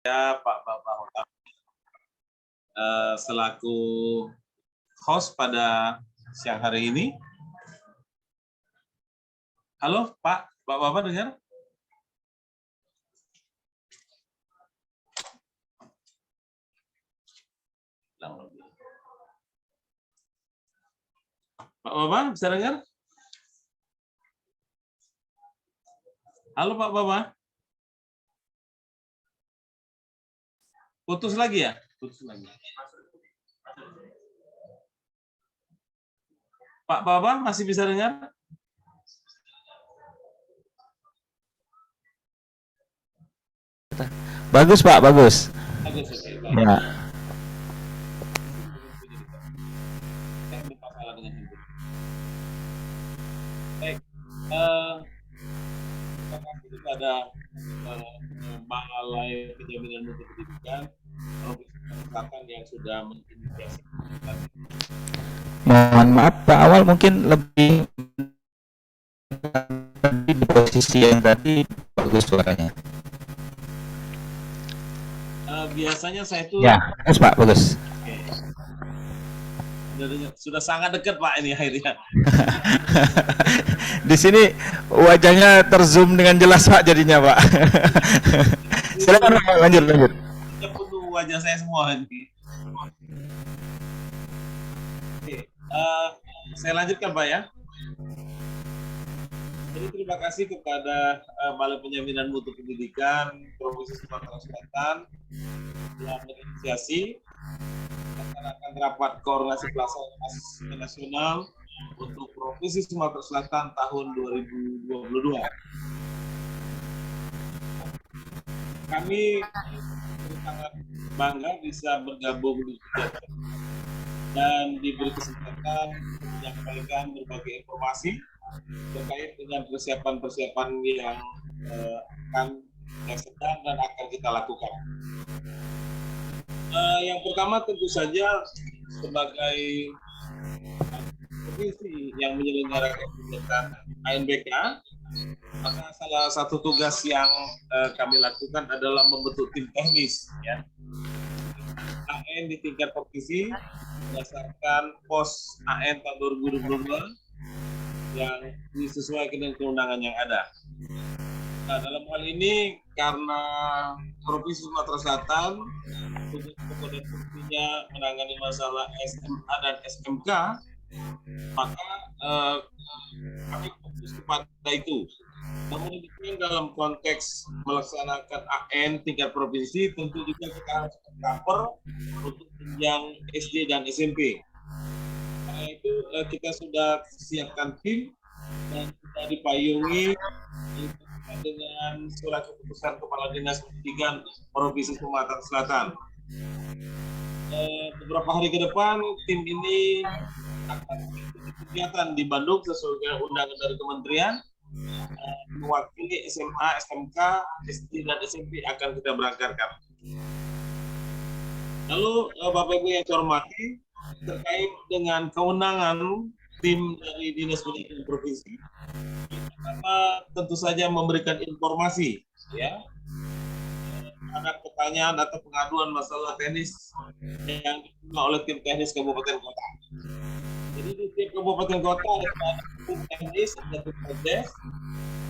Pak Bapak selaku host pada siang hari ini. Halo Pak Bapak dengar? Pak Bapak bisa dengar? Halo Pak Bapak. Putus lagi ya? Putus lagi. Pak Bapak masih bisa dengar? Bagus Pak, bagus. Bagus, oke. Ya. Baik, terima kasih kepada Balai Penjaminan Mutu Pendidikan Provinsi Selatan yang sudah menginisiasi. Mohon maaf Pak, awal mungkin lebih di posisi yang tadi bagus suaranya. Biasanya saya itu Ya, bagus Pak, bagus. Oke. Sudah sangat dekat Pak ini akhirnya. Di sini wajahnya terzoom dengan jelas Pak jadinya Pak. Silakan Pak, lanjut. Sudah penuh wajah saya semua ini. Oke, saya lanjutkan Pak ya. Jadi terima kasih kepada Balai Penjaminan Mutu Pendidikan Provinsi Sumatera Selatan yang menginisiasi melaksanakan rapat koordinasi pelaksanaan nasional untuk Provinsi Sumatera Selatan tahun 2022. Kami sangat bangga bisa bergabung di kegiatan dan diberi kesempatan menyampaikan berbagai informasi terkait dengan persiapan-persiapan yang sedang dan akan kita lakukan. Yang pertama tentu saja sebagai provinsi yang menyelenggarakan kegiatan ANBK, maka salah satu tugas yang kami lakukan adalah membentuk tim teknis, ya. AN di tingkat provinsi berdasarkan POS AN tahun 2022 yang disesuaikan dengan kewenangan yang ada. Nah, dalam hal ini karena Provinsi Sumatera Selatan tugas pokok dan fungsinya menangani masalah SMA dan SMK, maka kami fokus kepada itu. Namun demikian dalam konteks melaksanakan AN tingkat provinsi, tentu juga kita harus cover untuk jenjang SD dan SMP. Karena itu kita sudah siapkan tim dan kita dipayungi dengan surat keputusan Kepala Dinas Pendidikan Provinsi Sumatera Selatan. Beberapa hari ke depan tim ini akan mengikuti kegiatan di Bandung sesuai dengan undangan dari kementerian. Mewakili SMA, SMK, SD dan SMP akan kita berangkatkan. Lalu Bapak Ibu yang saya hormati, terkait dengan kewenangan tim dari Dinas Pendidikan Provinsi, pertama tentu saja memberikan informasi, ya, ada pertanyaan atau pengaduan masalah teknis yang diterima oleh tim teknis kabupaten kota. Jadi di tim kabupaten kota ada tim teknis dan tim teknis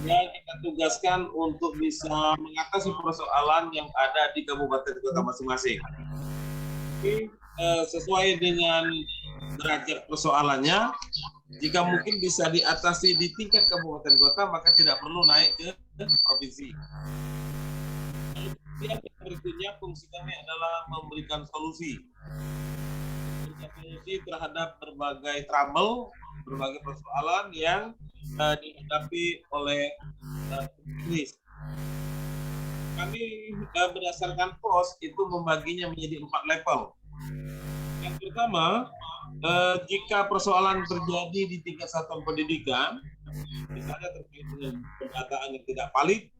yang kita tugaskan untuk bisa mengatasi persoalan yang ada di kabupaten kota masing-masing. Tapi sesuai dengan derajat persoalannya, jika mungkin bisa diatasi di tingkat kabupaten kota, maka tidak perlu naik ke provinsi. Yang berikutnya fungsi kami adalah memberikan solusi terhadap berbagai trouble, berbagai persoalan yang dihadapi oleh bisnis. Kami berdasarkan POS itu membaginya menjadi 4 level. Yang pertama, jika persoalan terjadi di tingkat satuan pendidikan, misalnya terkait dengan pendataan yang tidak valid,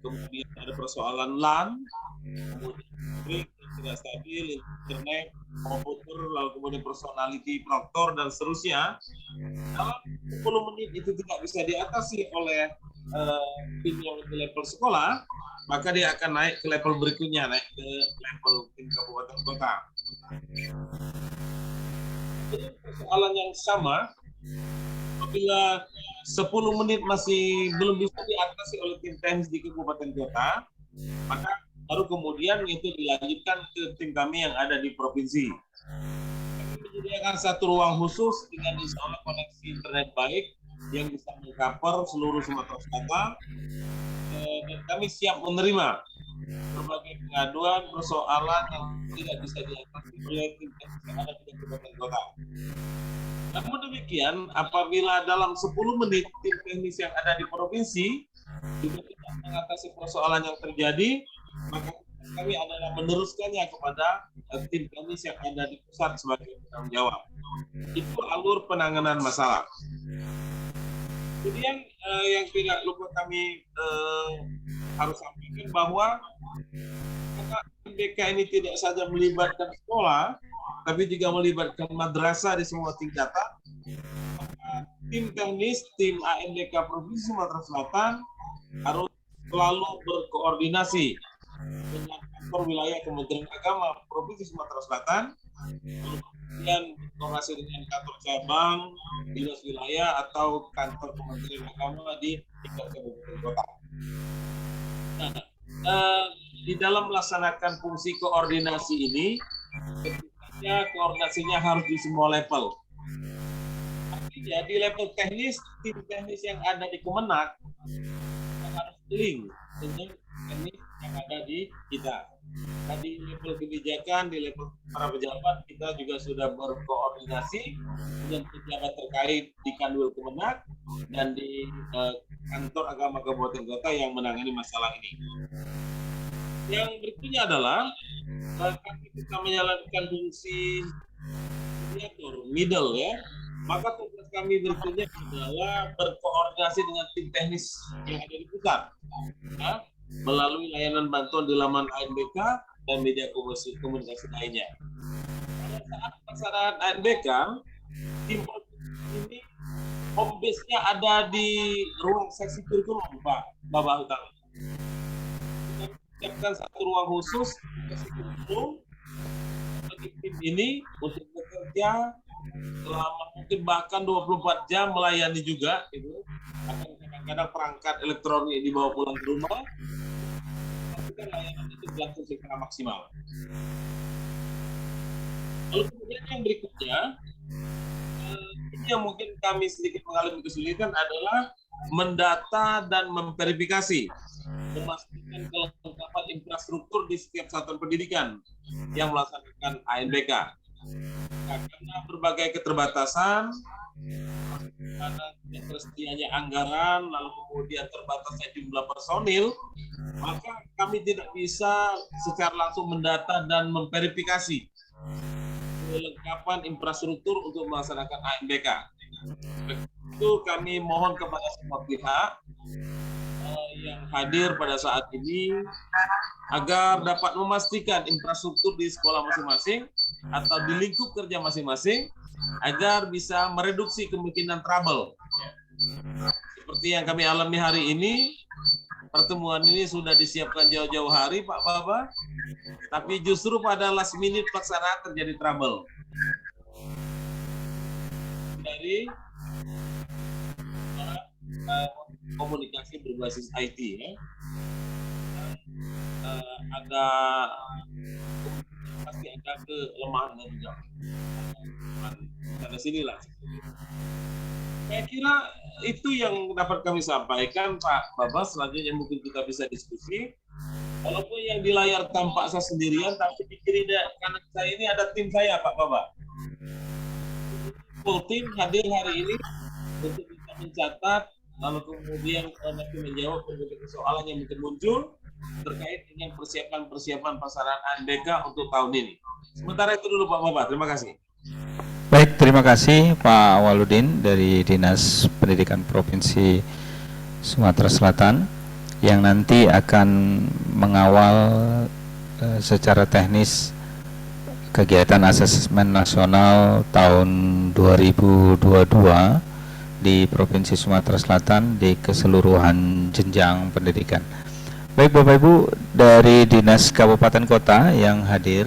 kemudian ada persoalan LAN, kemudian listrik yang tidak stabil, internet, komputer, lalu kemudian personality, proktor, dan seterusnya. Dalam 10 menit itu tidak bisa diatasi oleh tim yang di level sekolah, maka dia akan naik ke level berikutnya, naik ke level tim kabupaten kota. Jadi persoalan yang sama, apabila 10 menit masih belum bisa diatasi oleh tim teknis di kabupaten kota, maka baru kemudian itu dilanjutkan ke tim kami yang ada di provinsi. Kami menyediakan satu ruang khusus dengan insya Allah koneksi internet baik yang bisa mengcover seluruh Sumatera Selatan, dan kami siap menerima berbagai pengaduan, persoalan yang tidak bisa diatasi oleh tim teknis yang ada di kabupaten kota. Namun demikian, apabila dalam 10 menit tim teknis yang ada di provinsi juga tidak mengatasi persoalan yang terjadi, maka kami adalah meneruskannya kepada tim teknis yang ada di pusat sebagai penanggung jawab. Itu alur penanganan masalah. Kemudian yang tidak lupa kami harus sampaikan bahwa karena MBK ini tidak saja melibatkan sekolah, tapi juga melibatkan madrasah di semua tingkatan, maka tim teknis, tim ANBK Provinsi Sumatera Selatan harus selalu berkoordinasi dengan kantor wilayah Kementerian Agama Provinsi Sumatera Selatan, kemudian berkoordinasi dengan kantor cabang, dinas wilayah, atau kantor Kementerian Agama di tingkat kabupaten kota. Nah, di dalam melaksanakan fungsi koordinasi ini, koordinasinya harus di semua level. Artinya di level teknis, tim teknis yang ada di Kemenak harus link dengan teknis yang ada di kita. Nah, di level kebijakan, di level para pejabat, kita juga sudah berkoordinasi dengan pejabat terkait di Kanwil Kemenak dan di kantor agama kabupaten kota yang menangani masalah ini. Yang berikutnya adalah kami kita menjalankan fungsi mediator, middle ya. Maka tugas kami berikutnya adalah berkoordinasi dengan tim teknis yang ada di pusat, ya, melalui layanan bantuan di laman ANBK dan media komunikasi lainnya. Pada saat pelaksanaan ANBK, tim ini home base-nya ada di ruang seksi kurikulum, Pak Bapak Utang. Kita siapkan satu ruang khusus seksi kurikulum bagi tim ini untuk bekerja selama mungkin bahkan 24 jam melayani juga, itu akan kadang-kadang perangkat elektronik dibawa pulang ke rumah, tapi kan layanan itu berlangsung secara maksimal. Lalu kemudian yang berikutnya, ini yang mungkin kami sedikit mengalami kesulitan adalah mendata dan memverifikasi, memastikan kelengkapan infrastruktur di setiap satuan pendidikan yang melaksanakan ANBK. Nah, karena berbagai keterbatasan, karena tersedianya anggaran, lalu kemudian terbatasnya jumlah personil, maka kami tidak bisa secara langsung mendata dan memverifikasi kelengkapan infrastruktur untuk melaksanakan ANBK. Itu kami mohon kepada semua pihak yang hadir pada saat ini agar dapat memastikan infrastruktur di sekolah masing-masing atau di lingkup kerja masing-masing agar bisa mereduksi kemungkinan trouble. Seperti yang kami alami hari ini, pertemuan ini sudah disiapkan jauh-jauh hari, Pak Baba, tapi justru pada last minute pelaksanaan terjadi trouble. Dari komunikasi berbasis IT, ya. Pasti ada kelemahannya juga. Pada sinilah. Saya kira itu yang dapat kami sampaikan, Pak Baba. Selanjutnya mungkin kita bisa diskusi. Walaupun yang di layar tampak saya sendirian, tapi di kiri kanan saya ini ada tim saya, Pak Baba. Full tim hadir hari ini untuk bisa mencatat, lalu kemudian nanti menjawab berbagai persoalan yang mungkin muncul terkait dengan persiapan pelaksanaan ANBK untuk tahun ini. Sementara itu dulu Pak Baba, terima kasih. Baik, terima kasih Pak Waludin dari Dinas Pendidikan Provinsi Sumatera Selatan yang nanti akan mengawal secara teknis kegiatan asesmen nasional tahun 2022 di Provinsi Sumatera Selatan di keseluruhan jenjang pendidikan. Baik Bapak Ibu dari Dinas Kabupaten Kota yang hadir,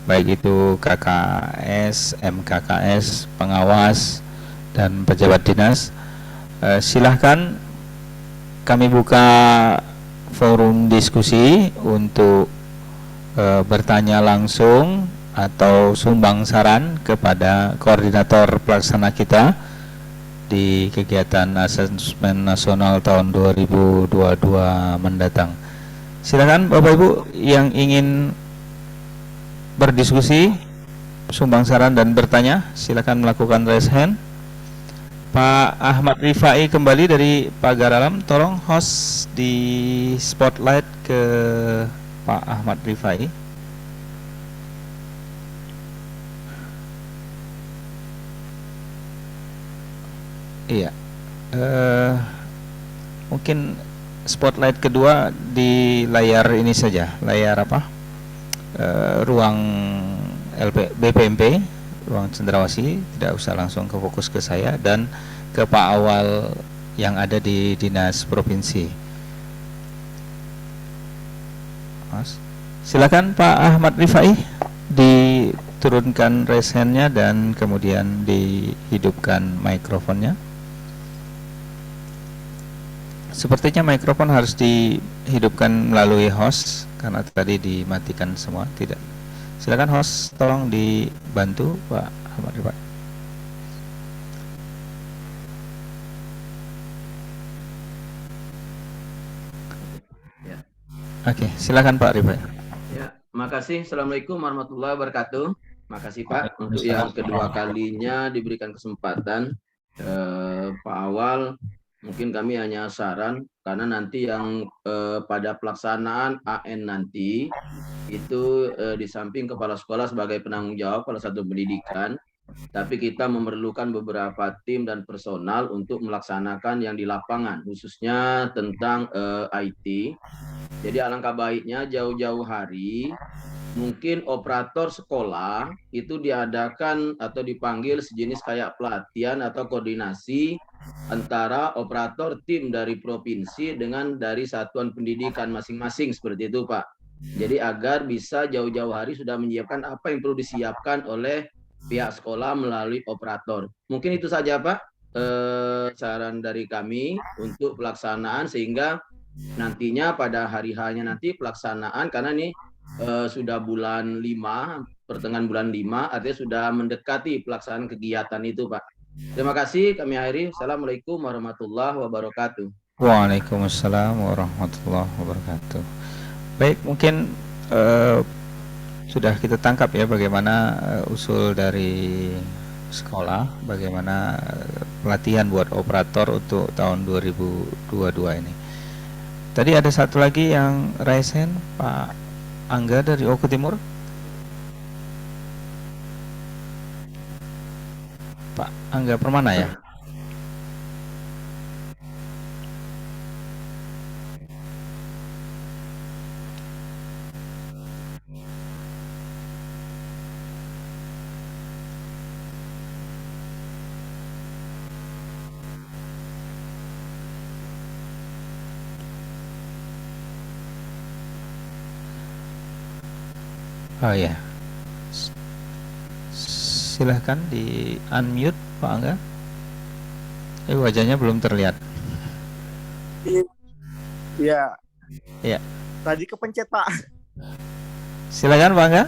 baik itu KKS, MKKS, pengawas, dan pejabat dinas, silahkan kami buka forum diskusi untuk bertanya langsung atau sumbang saran kepada koordinator pelaksana kita di kegiatan asesmen nasional tahun 2022 mendatang. Silakan Bapak Ibu yang ingin berdiskusi, sumbang saran dan bertanya, silakan melakukan raise hand. Pak Ahmad Rifai kembali dari Pagar Alam, tolong host di spotlight ke Pak Ahmad Rifai. Iya, mungkin spotlight kedua di layar ini saja, layar apa? Ruang BPMP, ruang cendrawasih, tidak usah langsung ke fokus ke saya dan ke Pak Awal yang ada di dinas provinsi. Mas, silakan Pak Ahmad Rifai, diturunkan raise hand-nya dan kemudian dihidupkan mikrofonnya. Sepertinya mikrofon harus dihidupkan melalui host karena tadi dimatikan semua. Tidak. Silakan host, tolong dibantu Pak Ahmad Rifai. Ya. Oke, silakan Pak Rifai. Ya, makasih. Assalamualaikum warahmatullahi wabarakatuh. Makasih Pak untuk yang kedua kalinya diberikan kesempatan. Pak Awal, mungkin kami hanya saran karena nanti yang pada pelaksanaan AN nanti itu di samping kepala sekolah sebagai penanggung jawab pada satu pendidikan, tapi kita memerlukan beberapa tim dan personal untuk melaksanakan yang di lapangan, khususnya tentang IT. Jadi alangkah baiknya jauh-jauh hari mungkin operator sekolah itu diadakan atau dipanggil sejenis kayak pelatihan atau koordinasi antara operator tim dari provinsi dengan dari satuan pendidikan masing-masing seperti itu Pak. Jadi agar bisa jauh-jauh hari sudah menyiapkan apa yang perlu disiapkan oleh pihak sekolah melalui operator. Mungkin itu saja Pak saran dari kami untuk pelaksanaan sehingga nantinya pada hari-harinya nanti pelaksanaan karena ini sudah bulan 5, pertengahan bulan 5, artinya sudah mendekati pelaksanaan kegiatan itu Pak. Terima kasih, kami akhiri. Assalamualaikum warahmatullahi wabarakatuh. Waalaikumsalam warahmatullahi wabarakatuh. Baik, mungkin sudah kita tangkap ya bagaimana usul dari sekolah, bagaimana pelatihan buat operator untuk tahun 2022 ini. Tadi ada satu lagi yang raise hand, Pak Angga dari Oku Timur. Pak Angga Permana ya? Oh ya, silahkan di unmute Pak Angga. Wajahnya belum terlihat. Iya. Iya. Tadi kepencet Pak. Silakan Pak Angga.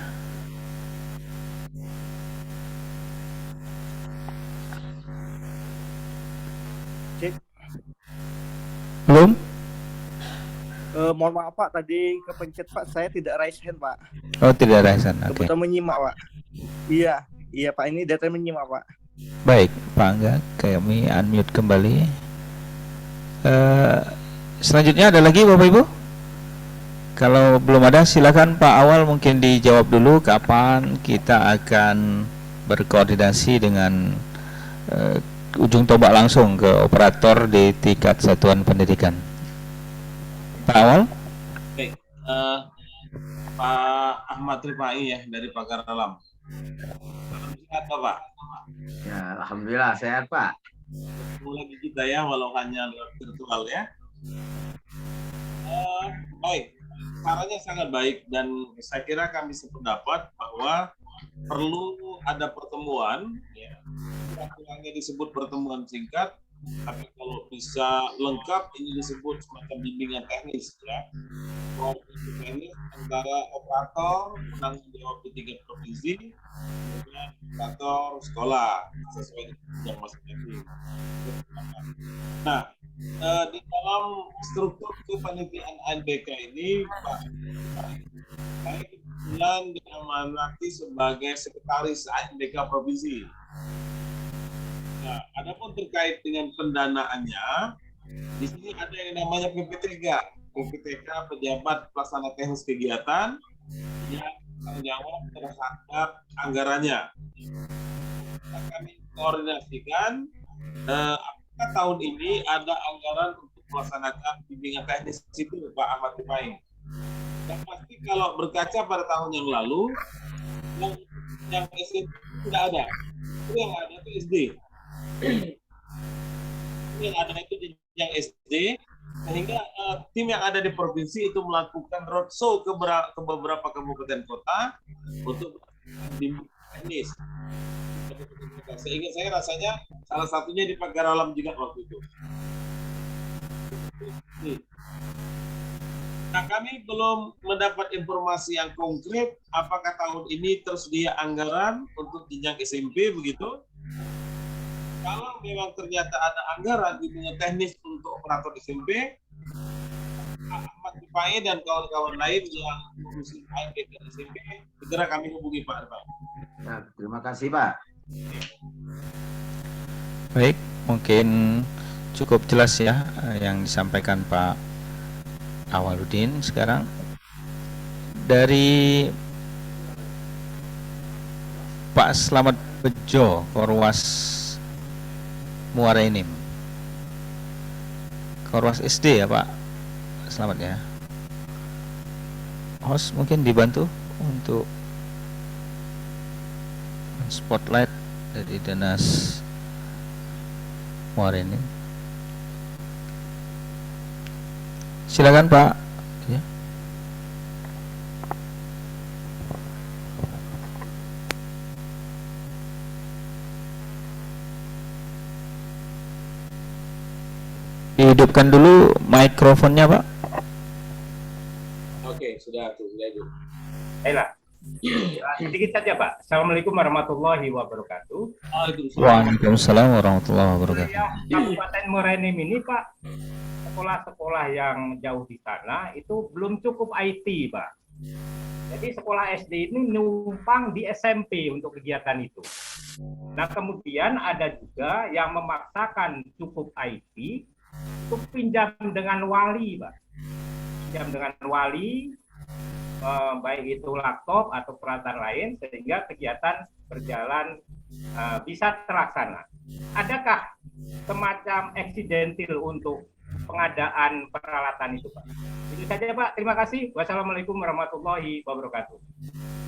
Cek. Belum? Mohon maaf Pak, tadi kepencet Pak. Saya tidak raise hand Pak. Oh tidak raise hand. Oke. Kebetulan menyimak Pak. Iya Pak, ini data menyimak Pak. Baik Pak Angga, kami unmute kembali. Selanjutnya ada lagi Bapak Ibu? Kalau belum ada silakan Pak Awal mungkin dijawab dulu kapan kita akan berkoordinasi dengan ujung tombak langsung ke operator di tingkat satuan pendidikan. Pak Awal? Baik, Pak Ahmad Rifai ya dari Pagar Alam. Sehat Pak? Ya, alhamdulillah sehat Pak. Ketemu lagi kita ya walau hanya lewat virtual ya. Baik, caranya sangat baik dan saya kira kami sependapat bahwa perlu ada pertemuan, ya, kurang-kurangnya disebut pertemuan singkat, tapi kalau bisa lengkap ini disebut semacam bimbingan teknis, ya, koordinasi teknis antara operator penanggung jawab di 3 provinsi dengan operator sekolah sesuai dengan bidang masing-masing. Nah, di dalam struktur kepanitiaan ANBK ini, Pak, saya kebetulan diamanati sebagai sekretaris ANBK provinsi. Nah, adapun terkait dengan pendanaannya, di sini ada yang namanya PPTK, pejabat pelaksana teknis kegiatan yang tanggung jawab terhadap anggarannya. Kami koordinasikan apakah tahun ini ada anggaran untuk melaksanakan bimbingan teknis itu, Pak Ahmad Tumain. Dan pasti kalau berkaca pada tahun yang lalu, yang SD tidak ada. Itu yang ada itu SD. Yang ada itu yang SD, sehingga tim yang ada di provinsi itu melakukan roadshow ke beberapa kabupaten kota untuk bimbingan teknis. Sehingga saya rasanya salah satunya di Pagar Alam juga waktu itu. Nah, kami belum mendapat informasi yang konkret apakah tahun ini tersedia anggaran untuk jenjang SMP begitu. Kalau memang ternyata ada anggaran bimbingan teknis untuk operator SMP, Ahmad Tupai dan kawan-kawan lain yang mengurusi ANBK SMP, segera kami hubungi Pak Arfan. Nah, terima kasih Pak. Baik, mungkin cukup jelas ya yang disampaikan Pak Awaludin. Sekarang dari Pak Slamet Bejo, Korwas Muara Enim, Korwas SD ya Pak Slamet ya. Host mungkin dibantu untuk spotlight dari Dinas Muara Enim. Silakan Pak. Ya. Dihidupkan dulu mikrofonnya Pak. Oke, sudah itu. Baiklah. Sedikit saja Pak. Assalamualaikum warahmatullahi wabarakatuh. Waalaikumsalam warahmatullahi wabarakatuh. Kabupaten Muara Enim ini Pak, sekolah-sekolah yang jauh di sana itu belum cukup IT Pak. Jadi sekolah SD ini numpang di SMP untuk kegiatan itu. Nah kemudian ada juga yang memaksakan cukup IT untuk pinjam dengan wali Pak. Pinjam dengan wali, baik itu laptop atau peralatan lain sehingga kegiatan berjalan bisa terlaksana. Adakah semacam eksidentil untuk pengadaan peralatan itu Pak? Itu saja Pak, terima kasih. Wassalamualaikum warahmatullahi wabarakatuh.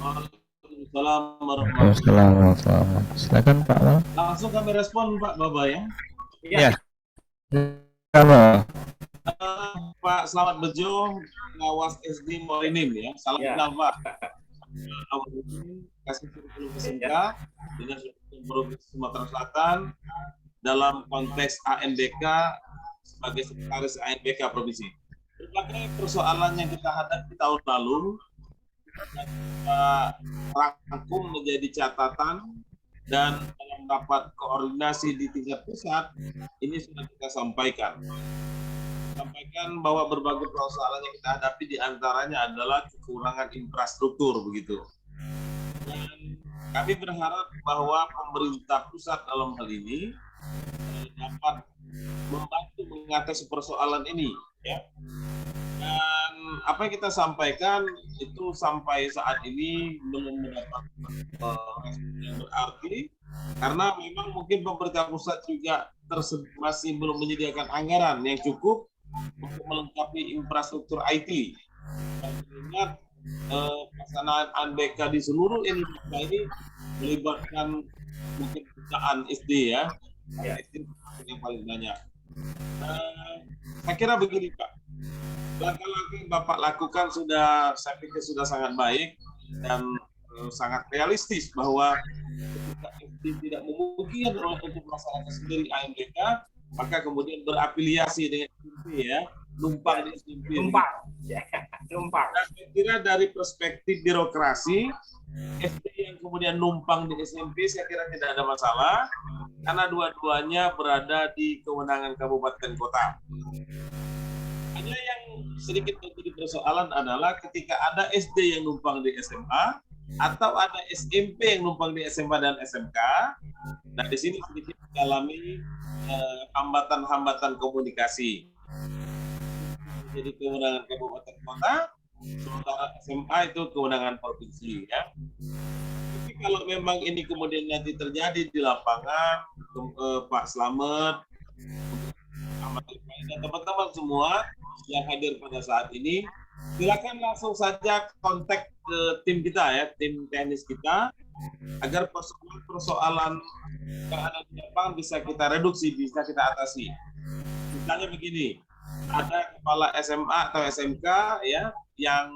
Waalaikumsalam warahmatullahi wabarakatuh. Silakan Pak Awal. Langsung kami respon Pak Baba ya. Ya. Halo. Pak Slamet Bejo, pengawas SD Muara Enim ya. Salam kenal Pak. Kasih kurikulum SMK Dinas Provinsi Sumatera Selatan dalam konteks ANBK sebagai sekretaris ANBK provinsi. Berbagai persoalan yang kita hadapi tahun lalu kita rangkum menjadi catatan dan dalam rapat koordinasi di tingkat pusat ini sudah kita sampaikan bahwa berbagai persoalan yang kita hadapi diantaranya adalah kekurangan infrastruktur begitu. Dan kami berharap bahwa pemerintah pusat dalam hal ini dapat membantu mengatasi persoalan ini, ya. Dan apa yang kita sampaikan itu sampai saat ini belum mendapat respon yang berarti, karena memang mungkin pemerintah pusat juga masih belum menyediakan anggaran yang cukup untuk melengkapi infrastruktur IT. Dan ingat pelaksanaan ANBK di seluruh Indonesia ini melibatkan mungkin jutaan SD ya. SD yang paling banyak. Saya kira begini Pak, langkah-langkah yang Bapak lakukan sudah, saya pikir sudah sangat baik dan sangat realistis bahwa ketika SD tidak memungkinkan untuk melaksanakan sendiri AMBK, maka kemudian berafiliasi dengan SMP ya, numpang di SMP. Numpang. Dan saya kira dari perspektif birokrasi, SD yang kemudian numpang di SMP saya kira tidak ada masalah, karena dua-duanya berada di kewenangan kabupaten kota. Hanya yang sedikit menjadi persoalan adalah ketika ada SD yang numpang di SMA atau ada SMP yang numpang di SMA dan SMK. Nah, di sini sedikit mengalami hambatan-hambatan komunikasi. Jadi kewenangan kabupaten kota, sementara SMA itu kewenangan provinsi ya. Tapi kalau memang ini kemudian nanti terjadi di lapangan, Pak Slamet, Ahmad Rifai dan teman-teman semua yang hadir pada saat ini, silakan langsung saja kontak ke tim kita ya, tim teknis kita, agar persoalan yang ada di lapangan bisa kita reduksi, bisa kita atasi. Misalnya begini, ada kepala SMA atau SMK ya yang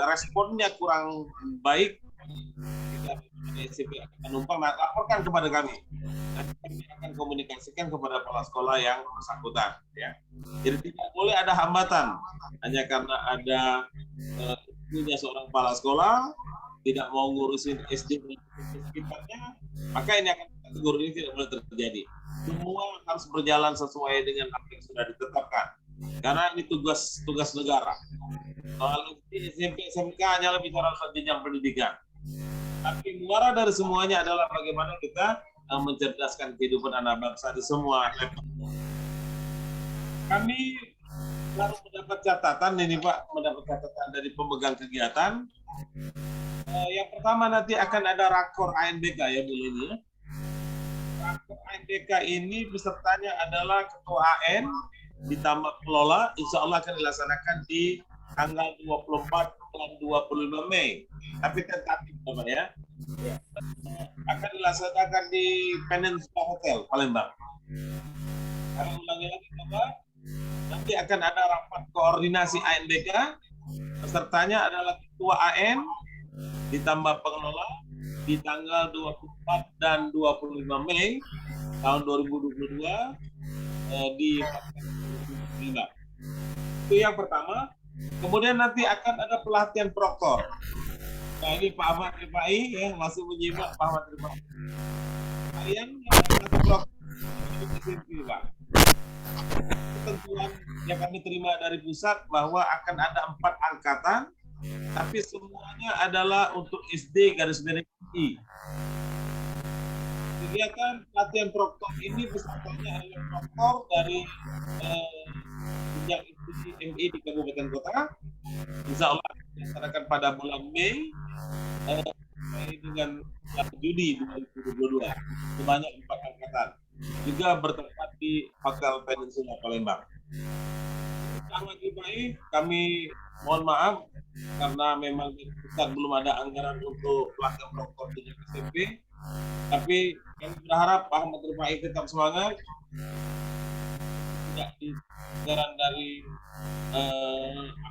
responnya kurang baik ketika SMP akan numpang, nah, laporkan kepada kami. Nanti kami akan komunikasikan kepada kepala sekolah yang bersangkutan ya. Jadi tidak boleh ada hambatan hanya karena ada punya seorang kepala sekolah tidak mau ngurusin SD dan sekitarnya, maka ini akan kategori ini tidak boleh terjadi. Semua harus berjalan sesuai dengan apa yang sudah ditetapkan. Karena ini tugas negara. Kalau SMP SMK hanyalah bicara soal jenjang pendidikan. Tapi muara dari semuanya adalah bagaimana kita mencerdaskan kehidupan anak bangsa di semua level. Kami baru mendapat catatan ini Pak, mendapat catatan dari pemegang kegiatan. Yang pertama nanti akan ada rakor ANBK ya Bu Leni. Rakor ANBK ini pesertanya adalah ketua AN ditambah pelola, insya Allah akan dilaksanakan di tanggal 24 dan 25 Mei. Tapi tentatif Bapak ya. Akan dilaksanakan di Peninsula Hotel Palembang. Karena ulangi lagi Bapak, nanti akan ada rapat koordinasi ANBK. Pesertanya adalah ketua AN ditambah pengelola di tanggal 24 dan 25 Mei tahun 2022 di itu yang pertama. Kemudian nanti akan ada pelatihan proktor. Nah ini Pak Ahmad Rifai ya, masih menyimak Pak Ahmad Rifai. Kalian masih proktor di SMP Pak. Ketentuan yang kami terima dari pusat bahwa akan ada 4 angkatan, tapi semuanya adalah untuk SD _I. Kegiatan pelatihan proktor ini pesertanya adalah proktor dari institusi MI di kabupaten kota. Insya Allah dilaksanakan pada bulan Mei dengan Juni 2022. Sebanyak 4 angkatan. Juga bertempat di Hotel Peninsula Palembang. Ahmad Rifai, kami mohon maaf karena memang di pusat belum ada anggaran untuk pelatihan proktor di SMP. Tapi kami berharap Pak Ahmad Rifai tetap semangat, tidak di anggaran dari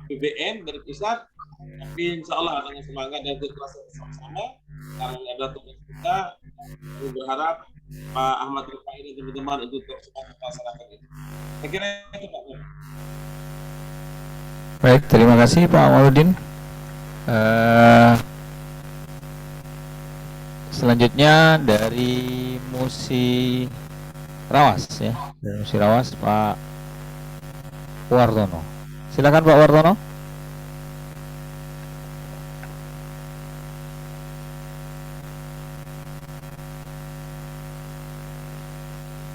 APBN dari pusat, tapi insya Allah dengan semangat dan keikhlasan bersama-sama karena ada tugas kita, kami berharap Pak Ahmad Rifai dan teman-teman untuk tetap semangat masyarakat ini. Saya kira itu Pak. Baik, terima kasih Pak Awaludin. Selanjutnya dari Musirawas ya, dari Musirawas Pak Wartono. Silakan Pak Wartono.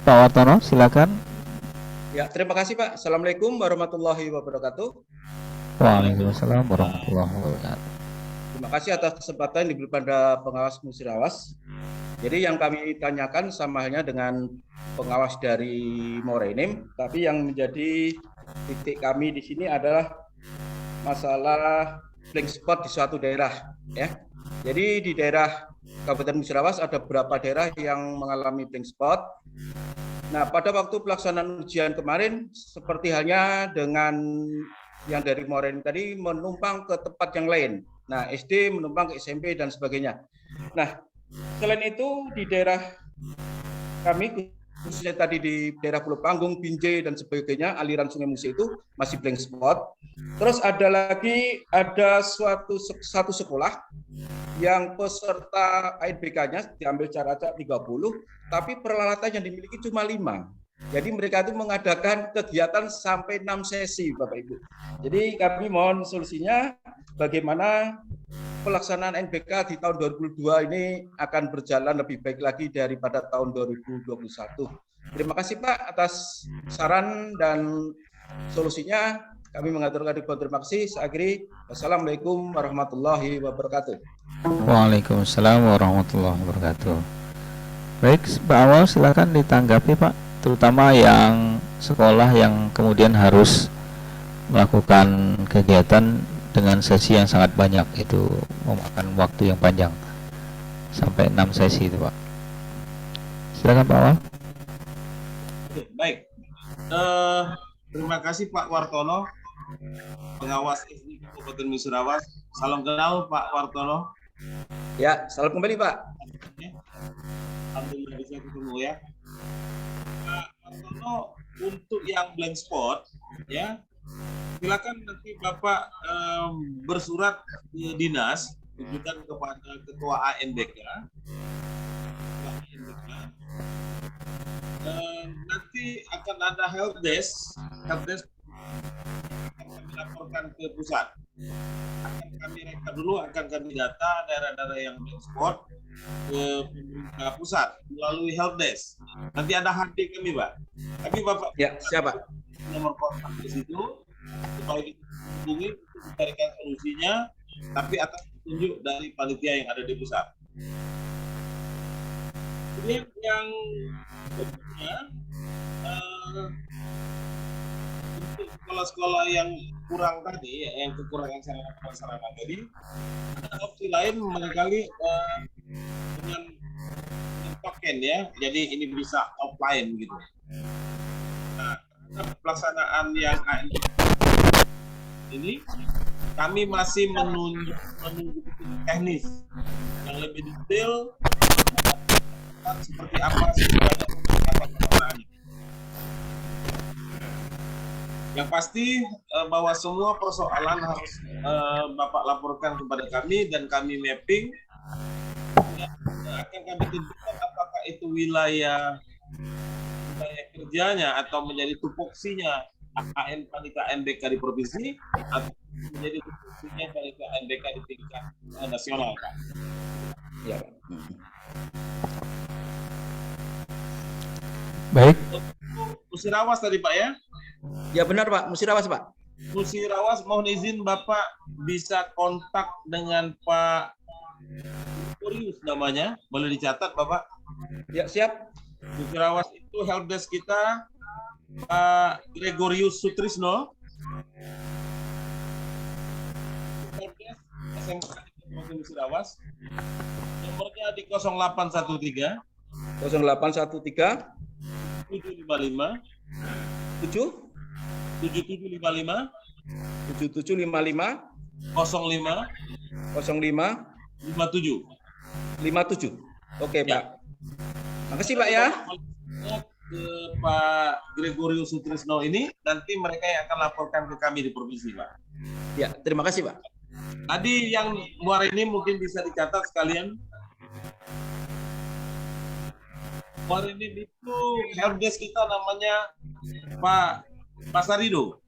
Pak Wartono, silakan. Ya, terima kasih Pak. Assalamualaikum warahmatullahi wabarakatuh. Waalaikumsalam warahmatullahi wabarakatuh. Terima kasih atas kesempatan yang diberikan pada pengawas Musirawas. Jadi yang kami tanyakan sama halnya dengan pengawas dari Morenim, tapi yang menjadi titik kami di sini adalah masalah blank spot di suatu daerah, ya. Jadi di daerah Kabupaten Musirawas ada beberapa daerah yang mengalami blank spot. Nah, pada waktu pelaksanaan ujian kemarin, seperti halnya dengan yang dari Morenim tadi menumpang ke tempat yang lain. Nah, SD menumpang ke SMP dan sebagainya. Nah, selain itu di daerah kami, khususnya tadi di daerah Pulau Panggung, Binjai dan sebagainya, aliran Sungai Musi itu masih blank spot. Terus ada satu sekolah yang peserta ANBK-nya diambil jarak 30, tapi peralatan yang dimiliki cuma 5. Jadi mereka itu mengadakan kegiatan sampai 6 sesi, Bapak Ibu. Jadi kami mohon solusinya bagaimana pelaksanaan NBK di tahun 2022 ini akan berjalan lebih baik lagi daripada tahun 2021. Terima kasih Pak atas saran dan solusinya. Kami mengaturkan terima kasih. Saya akhiri. Wassalamualaikum warahmatullahi wabarakatuh. Waalaikumsalam warahmatullahi wabarakatuh. Baik, Pak Awal silakan ditanggapi Pak, terutama yang sekolah yang kemudian harus melakukan kegiatan dengan sesi yang sangat banyak, itu memakan waktu yang panjang sampai 6 sesi itu Pak. Silakan Pak Awal. Oke, baik. Terima kasih Pak Wartono, pengawas SD Kabupaten Musirawas. Salam kenal Pak Wartono. Ya, salam kembali Pak. Alhamdulillah bisa ketemu ya. Pak Wartono, untuk yang blank spot, ya silakan nanti Bapak bersurat ke dinas, tunjukkan kepada Ketua ANBK. Nanti akan ada help desk akan kami laporkan ke pusat. Akan kami reka dulu, akan kami data daerah-daerah yang blank spot ke pemerintah pusat melalui help desk. Nanti ada HD kami, Pak. Tapi Bapak Ya, siapa? Nomor kontak di situ supaya dihubungi untuk dicarikan solusinya, tapi atas petunjuk dari panitia yang ada di pusat. Kemudian yang berikutnya, untuk sekolah-sekolah yang kurang tadi, yang kekurangan sarana tadi, ada opsi lain barangkali dengan token ya, jadi ini bisa offline gitu. Nah, pelaksanaan yang ini kami masih menunggu teknis yang lebih detail seperti apa sebenarnya pelaksanaannya. Yang pasti bahwa semua persoalan harus Bapak laporkan kepada kami dan kami mapping. Akan kami tentukan apakah itu wilayah kerjanya atau menjadi tupoksinya panitia ANBK di provinsi atau menjadi tupoksinya panitia ANBK di tingkat nasional, Pak. Ya. Baik. Musirawas tadi Pak ya? Ya benar Pak, Musirawas Pak. Musirawas, mohon izin Bapak bisa kontak dengan Pak Gregorius namanya, boleh dicatat Bapak? Ya siap. Musirawas itu helpdesk kita Pak Gregorius Sutrisno. Helpdesk SMK di Musirawas. Nomornya di 0813 0813 755 7 7755 7755 05 05 57. 57. Oke, Ya. Pak. Makasih Pak ya. Ke Pak Gregorius Sutrisno ini nanti mereka yang akan laporkan ke kami di provinsi, Pak. Ya, terima kasih Pak. Tadi yang luar ini mungkin bisa dicatat sekalian. Luar ini itu helpdesk kita namanya Pak Basarido.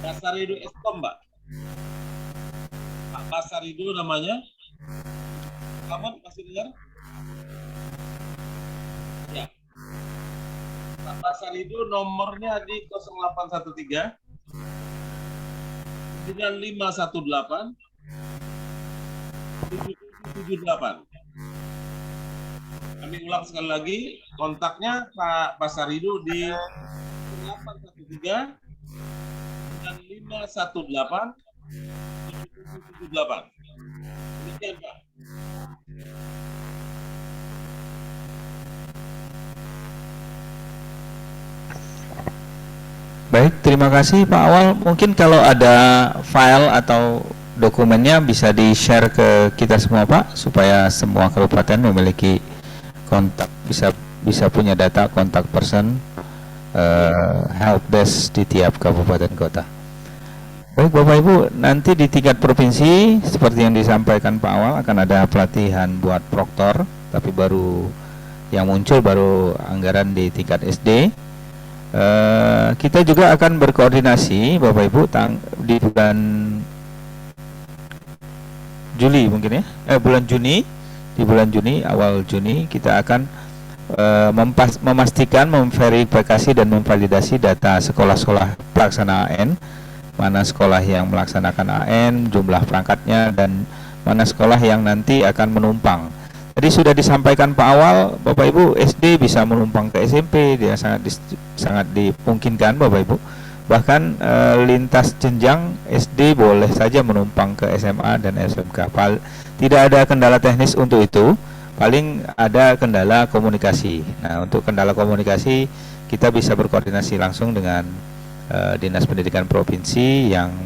Basarido Eskom, Pak. Pak Basarido namanya. Selamat, masih dengar? Ya. Pak Basarido nomornya di 0813 9518 7778. Kami ulang sekali lagi, kontaknya Pak Basarido di 0813 9518 7778. Demikian Pak. Baik, terima kasih Pak Awal. Mungkin kalau ada file atau dokumennya bisa di-share ke kita semua Pak, supaya semua kabupaten memiliki kontak, bisa punya data kontak person help desk di tiap kabupaten kota. Baik Bapak Ibu, nanti di tingkat provinsi seperti yang disampaikan Pak Awal akan ada pelatihan buat proktor, tapi yang muncul baru anggaran di tingkat SD. Kita juga akan berkoordinasi Bapak Ibu di bulan Juli mungkin ya, bulan Juni, di bulan Juni, awal Juni kita akan memastikan, memverifikasi dan memvalidasi data sekolah-sekolah pelaksana AN, mana sekolah yang melaksanakan AN, jumlah perangkatnya, dan mana sekolah yang nanti akan menumpang. Jadi sudah disampaikan Pak Awal, Bapak Ibu SD bisa menumpang ke SMP, dia sangat dimungkinkan Bapak Ibu. Bahkan lintas jenjang SD boleh saja menumpang ke SMA dan SMK. Tidak ada kendala teknis untuk itu, paling ada kendala komunikasi. Nah, untuk kendala komunikasi kita bisa berkoordinasi langsung dengan Dinas Pendidikan Provinsi yang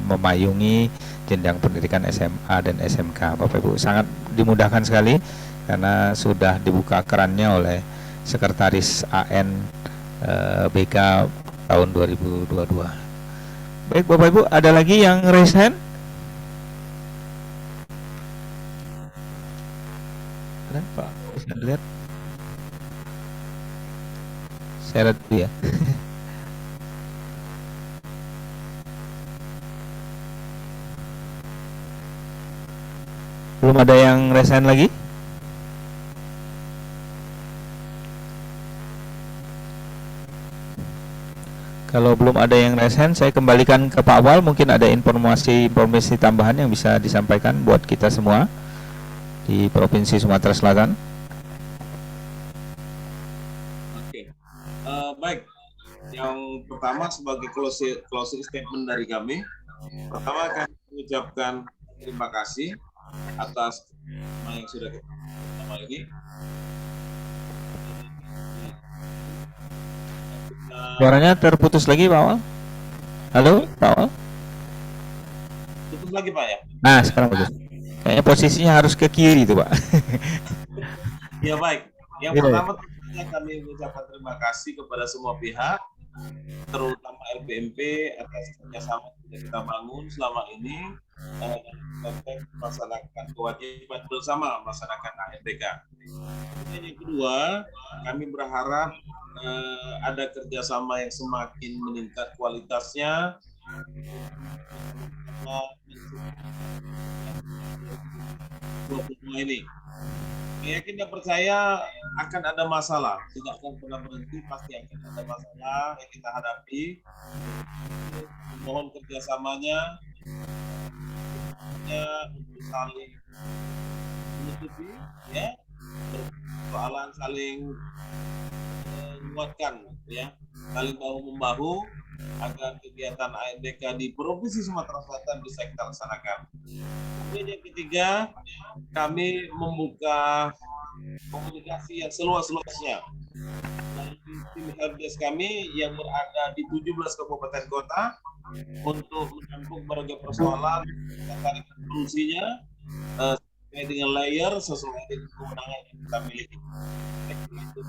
memayungi jenjang pendidikan SMA dan SMK. Bapak Ibu sangat dimudahkan sekali karena sudah dibuka kerannya oleh Sekretaris AN BK tahun 2022. Baik Bapak Ibu, ada lagi yang raise hand? Ada Pak, bisa dilihat? Saya lihat dulu ya. Belum ada yang raise hand lagi? Kalau belum ada yang raise hand, saya kembalikan ke Pak Awal. Mungkin ada informasi tambahan yang bisa disampaikan buat kita semua di Provinsi Sumatera Selatan. Oke, baik. Yang pertama sebagai closing statement dari kami, pertama kami mengucapkan terima kasih atas apa yang sudah kita selama ini. Suaranya terputus lagi Pak Awal. Halo Pak Awal. Putus lagi Pak ya? Nah sekarang putus. Kayaknya posisinya harus ke kiri itu Pak. Ya baik. Yang pertama tentunya kami mengucapkan terima kasih kepada semua pihak, terutama LPMP atas kerjasama yang sudah kita bangun selama ini dalam konteks melaksanakan kewajiban bersama melaksanakan ANBK. Kemudian yang kedua, kami berharap ada kerjasama yang semakin meningkat kualitasnya ini. Yakin dan percaya akan ada masalah, tidak akan pernah berhenti, pasti akan ada masalah yang kita hadapi. Mohon kerjasamanya untuk saling menutupi, ya, persoalan saling menguatkan, ya, saling bahu membahu agar kegiatan ANBK di Provinsi Sumatera Selatan bisa kita laksanakan. Kemudian yang ketiga, kami membuka komunikasi yang seluas-luasnya dari tim helpdesk kami yang berada di 17 kabupaten kota untuk menampung berbagai persoalan dan cari solusinya sesuai dengan layer, sesuai dengan kewenangan yang kita miliki. Itu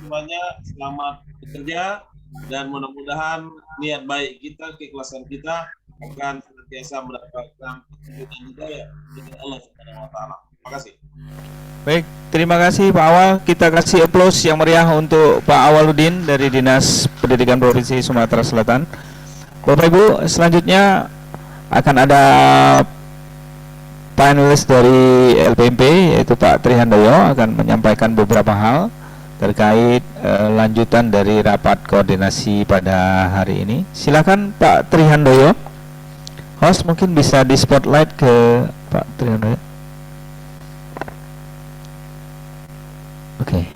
semuanya selamat bekerja dan mudah-mudahan niat baik kita, keikhlasan kita akan senantiasa mendapatkan petunjuk hidayah dari Allah Subhanahu wa taala. Terima kasih. Baik, terima kasih Pak Awal. Kita kasih aplaus yang meriah untuk Pak Awaludin dari Dinas Pendidikan Provinsi Sumatera Selatan. Bapak Ibu, selanjutnya akan ada panelis dari LPMP yaitu Pak Trihandoyo akan menyampaikan beberapa hal terkait lanjutan dari rapat koordinasi pada hari ini. Silakan Pak Trihandoyo. Host mungkin bisa di spotlight ke Pak Trihandoyo. Oke.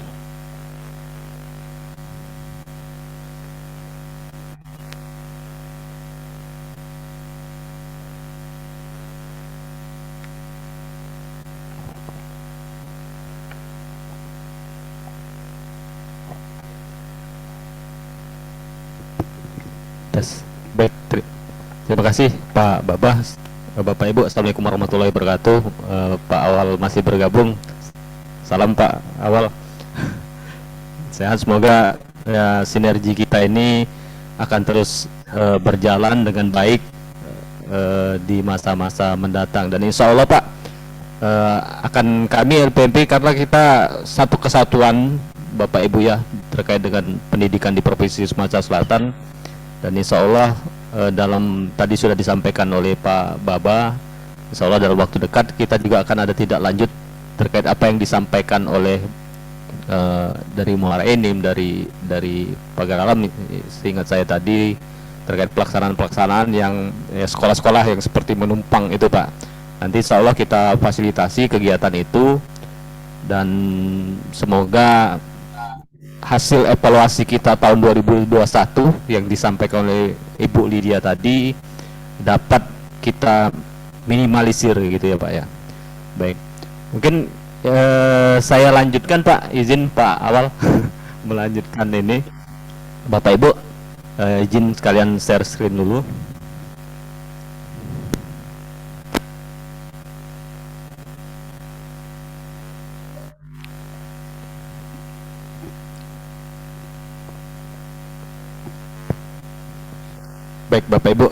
Yes. Baik, terima kasih Pak Babah. Bapak Ibu, Assalamualaikum warahmatullahi wabarakatuh. Pak Awal masih bergabung. Salam Pak Awal. Sehat, semoga ya, sinergi kita ini akan terus berjalan dengan baik di masa-masa mendatang. Dan insya Allah Pak, akan kami LPMP, karena kita satu kesatuan Bapak Ibu ya, terkait dengan pendidikan di Provinsi Sumatera Selatan. Dan insya Allah dalam tadi sudah disampaikan oleh Pak Baba, insya Allah dalam waktu dekat kita juga akan ada tindak lanjut terkait apa yang disampaikan oleh dari Muara Enim, dari Pagar Alam, seingat saya tadi, terkait pelaksanaan yang sekolah-sekolah yang seperti menumpang itu Pak. Nanti insya Allah kita fasilitasi kegiatan itu, dan semoga hasil evaluasi kita tahun 2021 yang disampaikan oleh Ibu Lydia tadi dapat kita minimalisir gitu ya Pak ya. Baik, mungkin saya lanjutkan Pak, izin Pak Awal melanjutkan ini. Bapak Ibu, izin sekalian share screen dulu. Baik Bapak Ibu,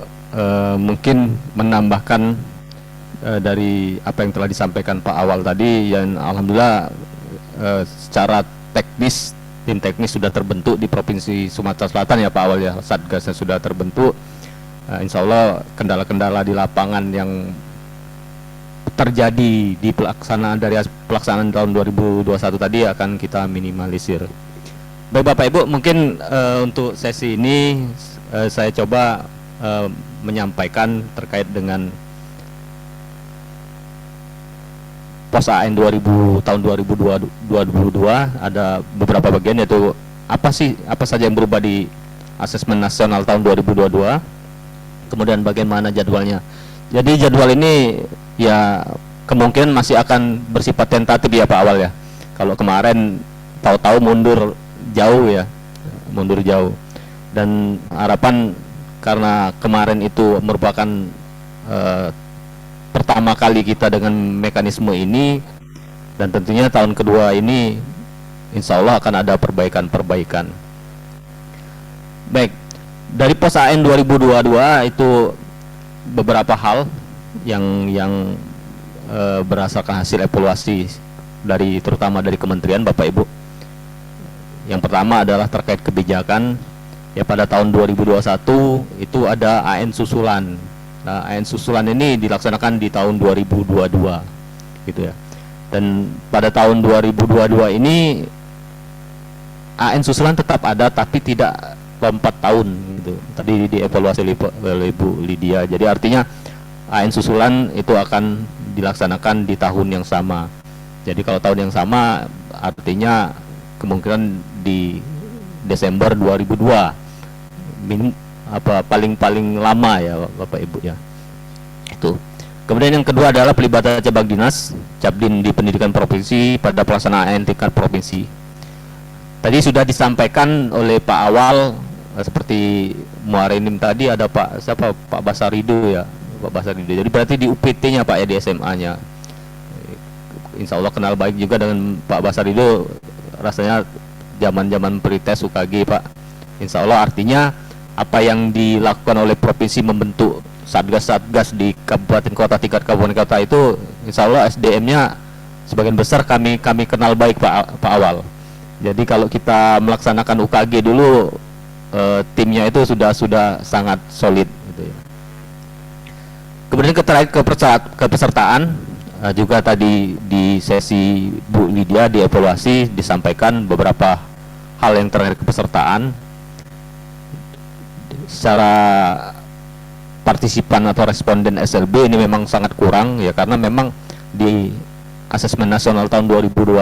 mungkin menambahkan dari apa yang telah disampaikan Pak Awal tadi, yang alhamdulillah secara teknis, tim teknis sudah terbentuk di Provinsi Sumatera Selatan ya Pak Awal ya, Satgasnya sudah terbentuk. Insya Allah kendala-kendala di lapangan yang terjadi di pelaksanaan tahun 2021 tadi akan kita minimalisir. Baik Bapak Ibu, mungkin untuk sesi ini saya coba menyampaikan terkait dengan Pos AN 2000 tahun 2022. Ada beberapa bagian, yaitu apa saja yang berubah di asesmen nasional tahun 2022, kemudian bagaimana jadwalnya. Jadi jadwal ini ya kemungkinan masih akan bersifat tentatif ya Pak Awal ya. Kalau kemarin tahu-tahu mundur jauh, dan harapan karena kemarin itu merupakan pertama kali kita dengan mekanisme ini, dan tentunya tahun kedua ini insya Allah akan ada perbaikan. Baik, dari Pos AN 2022 itu beberapa hal yang berdasarkan hasil evaluasi terutama dari kementerian Bapak Ibu. Yang pertama adalah terkait kebijakan. Ya, pada tahun 2021 itu ada AN susulan. Nah, AN susulan ini dilaksanakan di tahun 2022 gitu ya. Dan pada tahun 2022 ini AN susulan tetap ada tapi tidak lompat tahun gitu. Tadi dievaluasi oleh Ibu Lydia. Jadi artinya AN susulan itu akan dilaksanakan di tahun yang sama. Jadi kalau tahun yang sama artinya kemungkinan di Desember 2002 paling lama ya Bapak Ibu ya. Itu. Kemudian yang kedua adalah pelibatan cabang dinas Cabdin di pendidikan provinsi pada pelaksanaan tingkat provinsi. Tadi sudah disampaikan oleh Pak Awal seperti Muara Enim tadi ada Pak Basarido ya, Pak Basarido. Jadi berarti di UPT-nya Pak ya, di SMA-nya. Insya Allah kenal baik juga dengan Pak Basarido, rasanya zaman pretest UKG Pak. Insya Allah artinya apa yang dilakukan oleh provinsi membentuk satgas-satgas di kabupaten kota, tingkat kabupaten kota itu insya Allah SDM-nya sebagian besar kami kenal baik Pak Awal. Jadi kalau kita melaksanakan UKG dulu timnya itu sudah sangat solid gitu ya. Kemudian terkait kepesertaan juga tadi di sesi Bu Lydia dievaluasi disampaikan beberapa hal yang terkait kepesertaan. Secara partisipan atau responden SLB ini memang sangat kurang ya, karena memang di asesmen nasional tahun 2021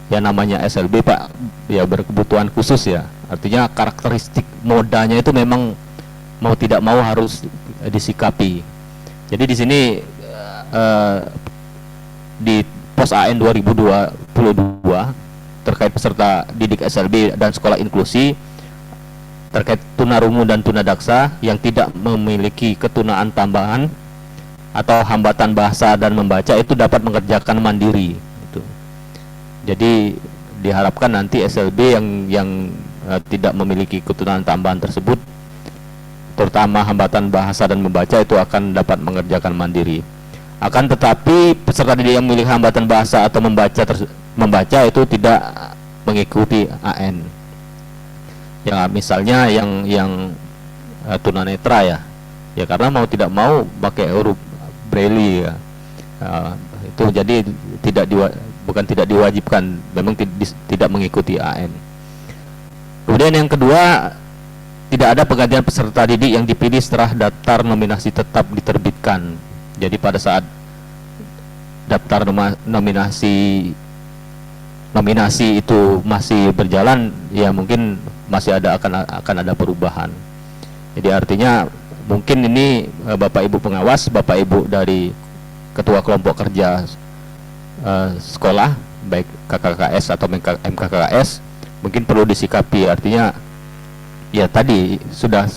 ya namanya SLB Pak ya berkebutuhan khusus ya, artinya karakteristik modanya itu memang mau tidak mau harus disikapi. Jadi di sini di Pos AN 2022 terkait peserta didik SLB dan sekolah inklusi terkait tunarungu dan tunadaksa yang tidak memiliki ketunaan tambahan atau hambatan bahasa dan membaca itu dapat mengerjakan mandiri. Itu. Jadi diharapkan nanti SLB yang tidak memiliki ketunaan tambahan tersebut, terutama hambatan bahasa dan membaca, itu akan dapat mengerjakan mandiri. Akan tetapi peserta didik yang memiliki hambatan bahasa atau membaca itu tidak mengikuti AN. Ya misalnya yang tunanetra ya karena mau tidak mau pakai huruf braille ya. Itu jadi bukan tidak diwajibkan, memang tidak mengikuti AN. Kemudian yang kedua, tidak ada penggantian peserta didik yang dipilih setelah daftar nominasi tetap diterbitkan. Jadi pada saat daftar nominasi itu masih berjalan, ya mungkin masih akan ada perubahan. Jadi artinya mungkin ini Bapak Ibu pengawas, Bapak Ibu dari ketua kelompok kerja sekolah, baik KKKS atau MKKKS, mungkin perlu disikapi. Artinya ya tadi sudah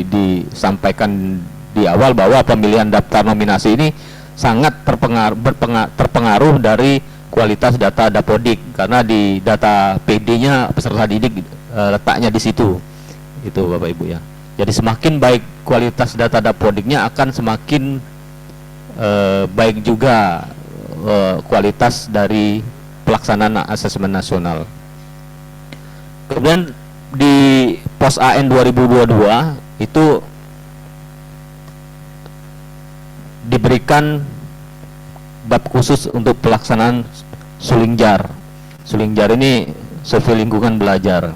disampaikan di awal bahwa pemilihan daftar nominasi ini sangat terpengaruh dari kualitas data Dapodik, karena di data PD-nya peserta didik letaknya di situ. Itu Bapak Ibu ya. Jadi semakin baik kualitas data Dapodiknya, akan semakin baik juga kualitas dari pelaksanaan asesmen nasional. Kemudian di pos AN 2022 itu diberikan bab khusus untuk pelaksanaan Sulingjar. Sulingjar ini survei lingkungan belajar.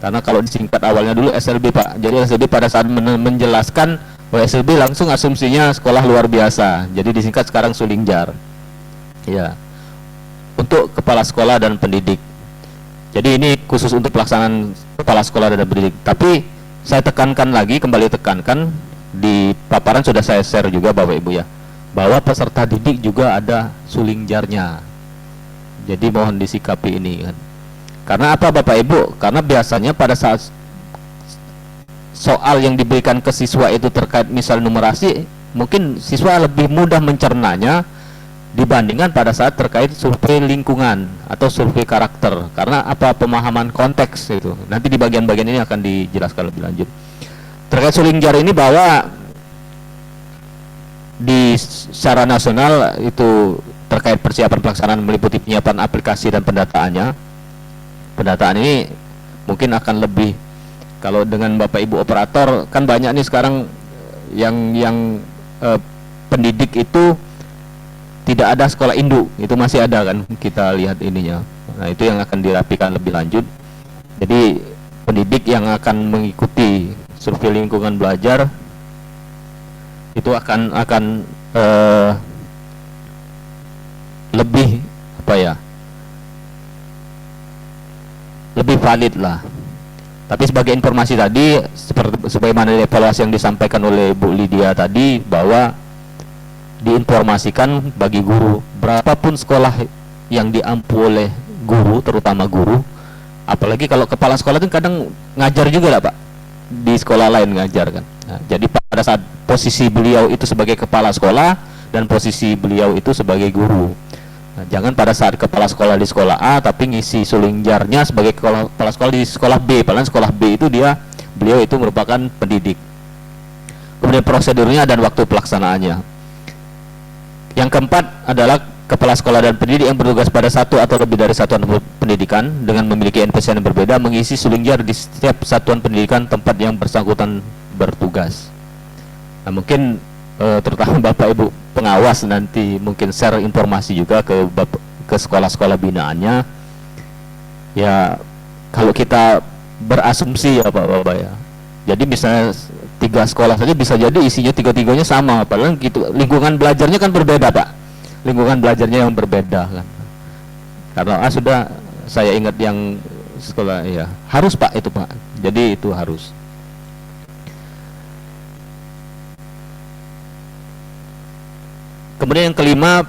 Karena kalau disingkat awalnya dulu SLB Pak. Jadi SLB pada saat menjelaskan SLB langsung asumsinya sekolah luar biasa. Jadi disingkat sekarang Sulingjar. Ya. Untuk kepala sekolah dan pendidik. Jadi ini khusus untuk pelaksanaan kepala sekolah dan pendidik. Tapi saya kembali tekankan di paparan sudah saya share juga Bapak Ibu ya, bahwa peserta didik juga ada Sulingjarnya. Jadi mohon disikapi ini kan. Karena apa Bapak Ibu? Karena biasanya pada saat soal yang diberikan ke siswa itu terkait misal numerasi, mungkin siswa lebih mudah mencernanya dibandingkan pada saat terkait survei lingkungan atau survei karakter. Karena apa? Pemahaman konteks itu. Nanti di bagian-bagian ini akan dijelaskan lebih lanjut. Terkait Sulingjar ini, bahwa di secara nasional itu terkait persiapan pelaksanaan meliputi penyiapan aplikasi dan pendataannya. Pendataan ini mungkin akan lebih, kalau dengan Bapak Ibu operator kan banyak nih sekarang yang pendidik itu tidak ada sekolah induk, itu masih ada kan, kita lihat ininya. Nah itu yang akan dirapikan lebih lanjut. Jadi pendidik yang akan mengikuti survei lingkungan belajar itu akan lebih lebih valid lah. Tapi sebagai informasi tadi, sebagaimana evaluasi yang disampaikan oleh Bu Lydia tadi, bahwa diinformasikan bagi guru, berapapun sekolah yang diampu oleh guru, terutama guru, apalagi kalau kepala sekolah itu kadang ngajar juga lah Pak, di sekolah lain ngajar kan. Nah, jadi pada saat posisi beliau itu sebagai kepala sekolah dan posisi beliau itu sebagai guru. Nah, jangan pada saat kepala sekolah di sekolah A tapi ngisi Sulingjarnya sebagai kepala sekolah di sekolah B, padahal sekolah B itu beliau itu merupakan pendidik. Kemudian prosedurnya dan waktu pelaksanaannya. Yang keempat adalah kepala sekolah dan pendidik yang bertugas pada satu atau lebih dari satuan pendidikan dengan memiliki NPC yang berbeda mengisi Sulingjar di setiap satuan pendidikan tempat yang bersangkutan bertugas. Nah, mungkin terutama Bapak Ibu pengawas nanti mungkin share informasi juga ke sekolah-sekolah binaannya. Ya kalau kita berasumsi ya Pak Bapak ya. Jadi misalnya 3 sekolah saja bisa jadi isinya 3-3-nya sama, padahal gitu lingkungan belajarnya kan berbeda Pak. Lingkungan belajarnya yang berbeda kan. Karena sudah saya ingat yang sekolah ya harus Pak itu Pak. Jadi itu harus. Kemudian yang kelima,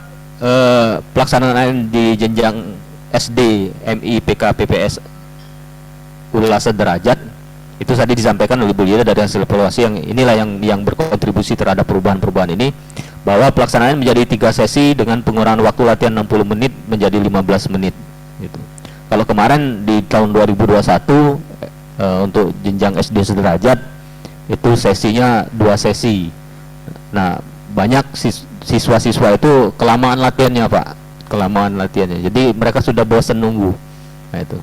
pelaksanaan di jenjang SD, MI, PK, PPS ulah sederajat Itu tadi disampaikan oleh Bu Lida dari hasil evaluasi yang inilah yang berkontribusi terhadap perubahan-perubahan ini, bahwa pelaksanaan menjadi 3 sesi dengan pengurangan waktu latihan 60 menit menjadi 15 menit gitu. Kalau kemarin di tahun 2021 untuk jenjang SD sederajat itu sesinya 2 sesi. Nah, banyak siswa-siswa itu kelamaan latihannya, Pak. Kelamaan latihannya. Jadi mereka sudah bosan nunggu. Nah, itu.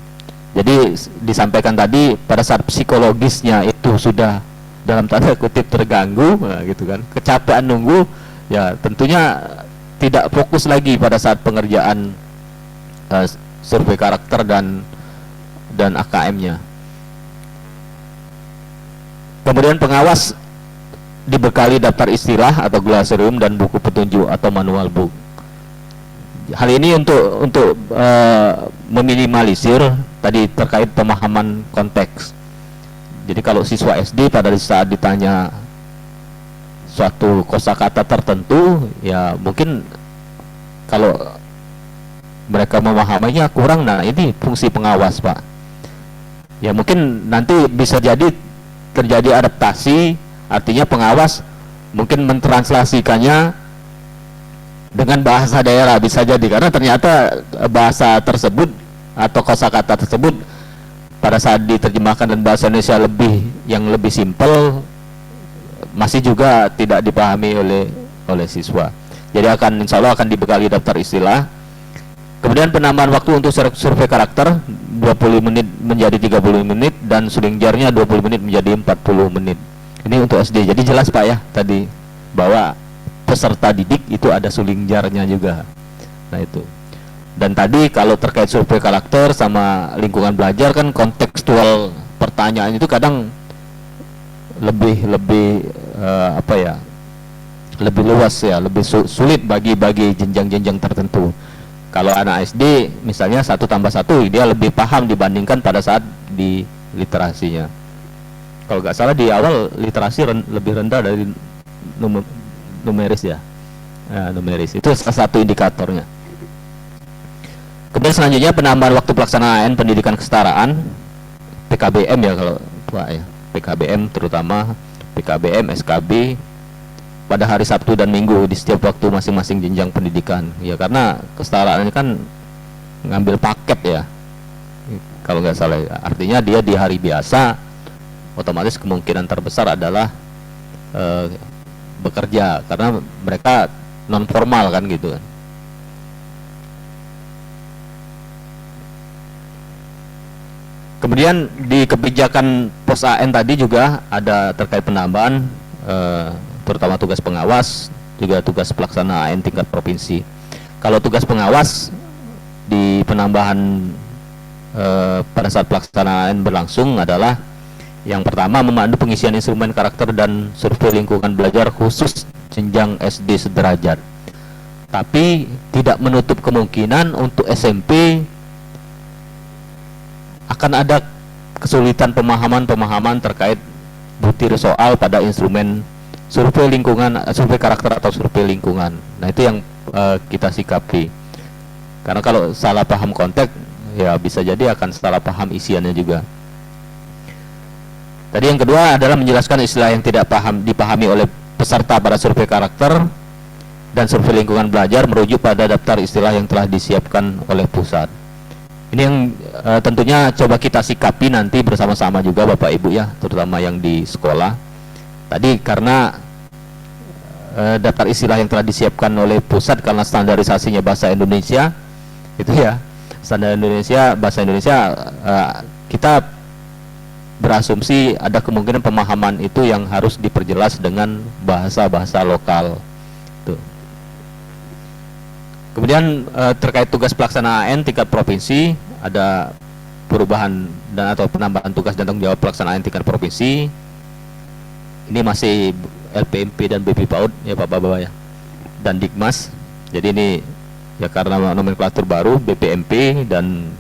Jadi disampaikan tadi pada saat psikologisnya itu sudah dalam tanda kutip terganggu, nah, gitu kan, kecapean nunggu, ya tentunya tidak fokus lagi pada saat pengerjaan survei karakter dan AKM-nya. Kemudian pengawas dibekali daftar istilah atau glosarium dan buku petunjuk atau manual book. Hal ini untuk meminimalisir tadi terkait pemahaman konteks. Jadi kalau siswa SD pada saat ditanya suatu kosakata tertentu, ya mungkin kalau mereka memahaminya kurang, nah ini fungsi pengawas, Pak. Ya mungkin nanti bisa jadi terjadi adaptasi, artinya pengawas mungkin mentranslasikannya dengan bahasa daerah, bisa jadi karena ternyata bahasa tersebut atau kosakata tersebut pada saat diterjemahkan dan bahasa Indonesia yang lebih simpel masih juga tidak dipahami oleh siswa. Jadi insya Allah akan dibekali daftar istilah. Kemudian penambahan waktu untuk survei karakter 20 menit menjadi 30 menit dan sulingjarnya 20 menit menjadi 40 menit. Ini untuk SD. Jadi jelas, Pak, ya tadi bahwa peserta didik itu ada sulingjarnya juga. Nah itu. Dan tadi kalau terkait survei karakter sama lingkungan belajar kan kontekstual pertanyaan itu kadang lebih lebih luas ya, lebih sulit bagi jenjang-jenjang tertentu. Kalau anak SD misalnya 1 tambah 1 dia lebih paham dibandingkan pada saat di literasinya. Kalau nggak salah di awal literasi lebih rendah dari numeris ya, numeris itu salah satu indikatornya. Kemudian selanjutnya penambahan waktu pelaksanaan pendidikan kesetaraan PKBM ya kalau Pak ya, PKBM terutama PKBM SKB pada hari Sabtu dan Minggu di setiap waktu masing-masing jenjang pendidikan ya, karena kesetaraan ini kan ngambil paket ya kalau nggak salah ya. Artinya dia di hari biasa otomatis kemungkinan terbesar adalah bekerja karena mereka non formal kan gitu kan. Kemudian di kebijakan pos AN tadi juga ada terkait penambahan terutama tugas pengawas juga tugas pelaksana AN tingkat provinsi. Kalau tugas pengawas di penambahan pada saat pelaksanaan berlangsung adalah yang pertama memandu pengisian instrumen karakter dan survei lingkungan belajar khusus jenjang SD sederajat. Tapi tidak menutup kemungkinan untuk SMP akan ada kesulitan pemahaman terkait butir soal pada instrumen survei lingkungan, survei karakter atau survei lingkungan. Nah itu yang kita sikapi. Karena kalau salah paham konteks ya bisa jadi akan salah paham isiannya juga. Tadi yang kedua adalah menjelaskan istilah yang tidak dipahami oleh peserta pada survei karakter dan survei lingkungan belajar merujuk pada daftar istilah yang telah disiapkan oleh pusat. Ini yang tentunya coba kita sikapi nanti bersama-sama juga Bapak Ibu ya, terutama yang di sekolah. Tadi karena daftar istilah yang telah disiapkan oleh pusat karena standarisasinya bahasa Indonesia itu ya, standar Indonesia, bahasa Indonesia, kita berasumsi ada kemungkinan pemahaman itu yang harus diperjelas dengan bahasa-bahasa lokal. Tuh. Kemudian terkait tugas pelaksana AN tingkat provinsi ada perubahan dan atau penambahan tugas dan tanggung jawab pelaksanaan tingkat provinsi. Ini masih LPMP dan BP PAUD ya Bapak-Bapak ya, dan Dikmas. Jadi ini ya karena nomenklatur baru BPMP dan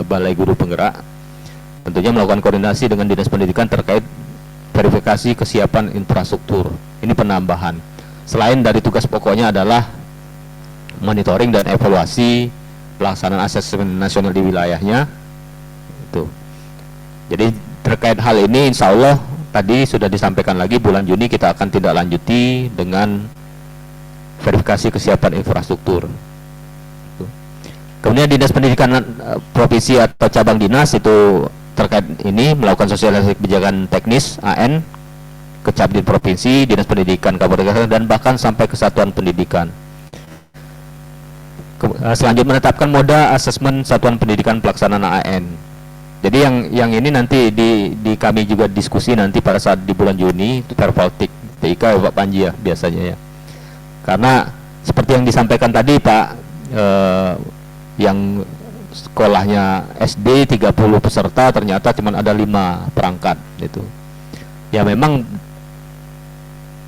Balai Guru Penggerak. Tentunya melakukan koordinasi dengan Dinas Pendidikan terkait verifikasi kesiapan infrastruktur. Ini penambahan. Selain dari tugas pokoknya adalah monitoring dan evaluasi pelaksanaan asesmen nasional di wilayahnya. Itu. Jadi terkait hal ini insya Allah tadi sudah disampaikan lagi, bulan Juni kita akan tindak lanjuti dengan verifikasi kesiapan infrastruktur. Kemudian Dinas Pendidikan Provinsi atau cabang dinas itu terkait ini melakukan sosialisasi kebijakan teknis AN ke Cabdin Provinsi, Dinas Pendidikan Kabupaten dan bahkan sampai ke Satuan Pendidikan. Selanjutnya menetapkan moda asesmen Satuan Pendidikan pelaksanaan AN. Jadi yang ini nanti di kami juga diskusi nanti pada saat di bulan Juni itu Pervaltik TIK Pak Panji ya biasanya ya. Karena seperti yang disampaikan tadi Pak, yang sekolahnya SD 30 peserta ternyata cuma ada 5 perangkat itu. Ya memang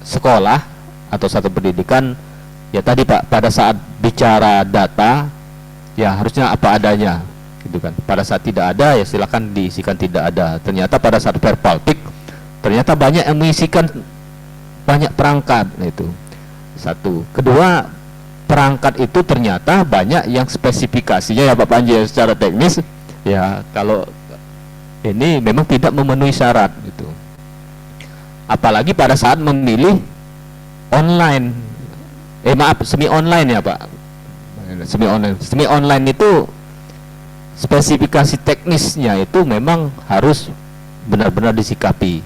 sekolah atau satu pendidikan ya tadi Pak, pada saat bicara data ya harusnya apa adanya gitu kan. Pada saat tidak ada ya silakan diisikan tidak ada. Ternyata pada saat Pervaltik ternyata banyak yang mengisikan banyak perangkat itu. Satu. Kedua, perangkat itu ternyata banyak yang spesifikasinya ya Pak Panji secara teknis ya kalau ini memang tidak memenuhi syarat gitu. Apalagi pada saat memilih online, semi online ya Pak, semi online itu spesifikasi teknisnya itu memang harus benar-benar disikapi.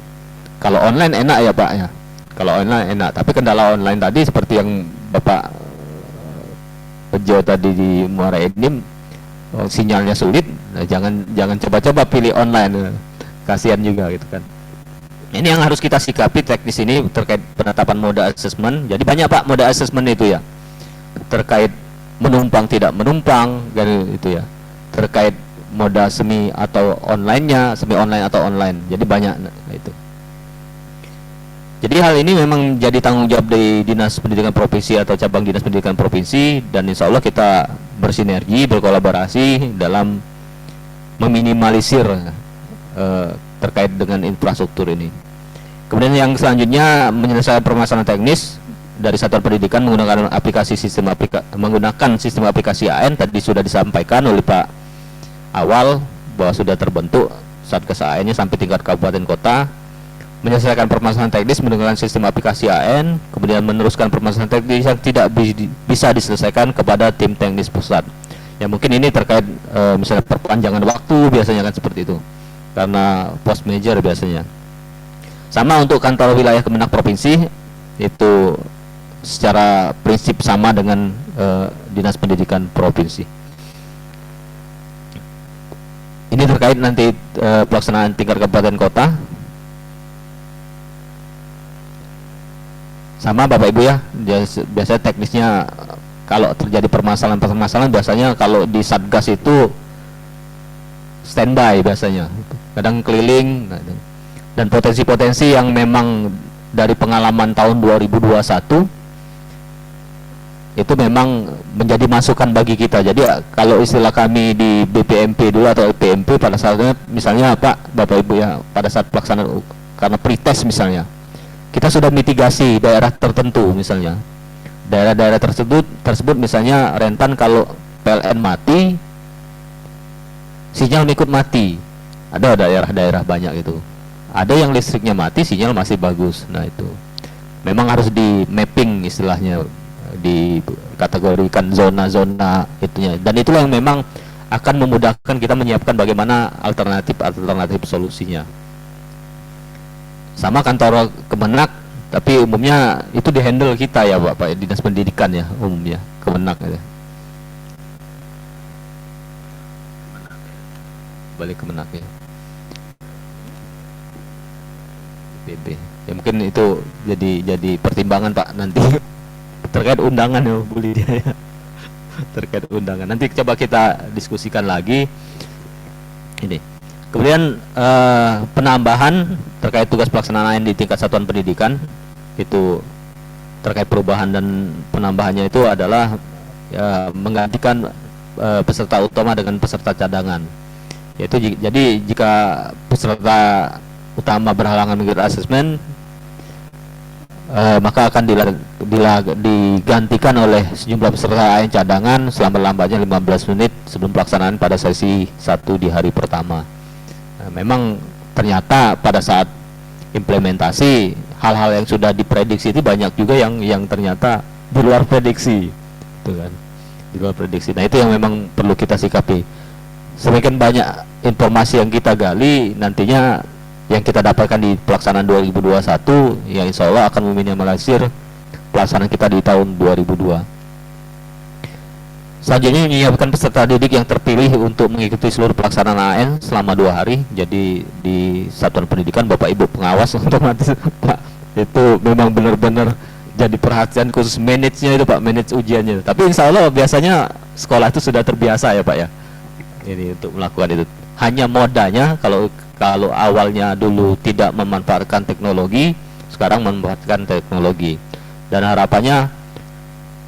Kalau online enak ya Pak ya, kalau online enak, tapi kendala online tadi seperti yang Bapak Bejo tadi di Muara Enim, sinyalnya sulit, nah, jangan coba-coba pilih online, kasihan juga gitu kan. Ini yang harus kita sikapi teknis ini terkait penetapan moda assessment. Jadi banyak Pak moda assessment itu ya, terkait menumpang tidak menumpang itu ya, terkait moda semi atau online-nya, semi online atau online. Jadi banyak itu. Jadi hal ini memang jadi tanggung jawab dari Dinas Pendidikan Provinsi atau cabang Dinas Pendidikan Provinsi, dan insya Allah kita bersinergi, berkolaborasi dalam meminimalisir terkait dengan infrastruktur ini. Kemudian yang selanjutnya menyelesaikan permasalahan teknis dari Satuan Pendidikan menggunakan menggunakan sistem aplikasi AN. Tadi sudah disampaikan oleh Pak Awal bahwa sudah terbentuk Satgas AN-nya sampai tingkat kabupaten kota. Menyelesaikan permasalahan teknis menggunakan sistem aplikasi AN, kemudian meneruskan permasalahan teknis yang tidak bisa diselesaikan kepada tim teknis pusat. Ya mungkin ini terkait misalnya perpanjangan waktu biasanya kan seperti itu, karena post major biasanya. Sama untuk kantor wilayah Kemenak Provinsi itu secara prinsip sama dengan Dinas Pendidikan Provinsi. Ini terkait nanti pelaksanaan tingkat kabupaten kota. Sama Bapak Ibu ya, biasanya teknisnya kalau terjadi permasalahan biasanya kalau di Satgas itu standby biasanya, kadang keliling, dan potensi-potensi yang memang dari pengalaman tahun 2021 itu memang menjadi masukan bagi kita. Jadi kalau istilah kami di BPMP dulu atau LPMP pada saatnya misalnya Bapak Ibu ya, pada saat pelaksanaan karena pretest misalnya, kita sudah mitigasi daerah tertentu misalnya. Daerah-daerah tersebut misalnya rentan kalau PLN mati, sinyal ikut mati. Ada daerah-daerah banyak itu. Ada yang listriknya mati, sinyal masih bagus. Nah itu memang harus di mapping istilahnya, dikategorikan zona-zona itunya. Dan itulah yang memang akan memudahkan kita menyiapkan bagaimana alternatif solusinya. Sama kantor Kemenak, tapi umumnya itu dihandle kita ya Pak Dinas Pendidikan ya umumnya Kemenak ya. Balik Kemenak ya. PP. Ya mungkin itu jadi pertimbangan Pak nanti terkait undangan ya Bu Lydia ya. Terkait undangan. Nanti coba kita diskusikan lagi ini. Kemudian penambahan terkait tugas pelaksanaan AN di tingkat satuan pendidikan itu terkait perubahan dan penambahannya itu adalah menggantikan peserta utama dengan peserta cadangan. Yaitu jadi jika peserta utama berhalangan mengikuti asesmen maka akan digantikan oleh sejumlah peserta AN cadangan selama lambatnya 15 menit sebelum pelaksanaan pada sesi 1 di hari pertama. Memang ternyata pada saat implementasi hal-hal yang sudah diprediksi itu banyak juga yang ternyata di luar prediksi, itu kan, di luar prediksi. Nah itu yang memang perlu kita sikapi. Semakin banyak informasi yang kita gali, nantinya yang kita dapatkan di pelaksanaan 2021 yang insya Allah akan meminimalisir pelaksanaan kita di tahun 2002. Selanjutnya menyiapkan peserta didik yang terpilih untuk mengikuti seluruh pelaksanaan AN selama 2 hari. Jadi di satuan pendidikan Bapak Ibu pengawas otomatis Pak, itu memang benar-benar jadi perhatian khusus manage-nya itu Pak, manage ujiannya. Tapi insya Allah biasanya sekolah itu sudah terbiasa ya Pak ya, ini untuk melakukan itu. Hanya modanya kalau awalnya dulu tidak memanfaatkan teknologi, sekarang memanfaatkan teknologi. Dan harapannya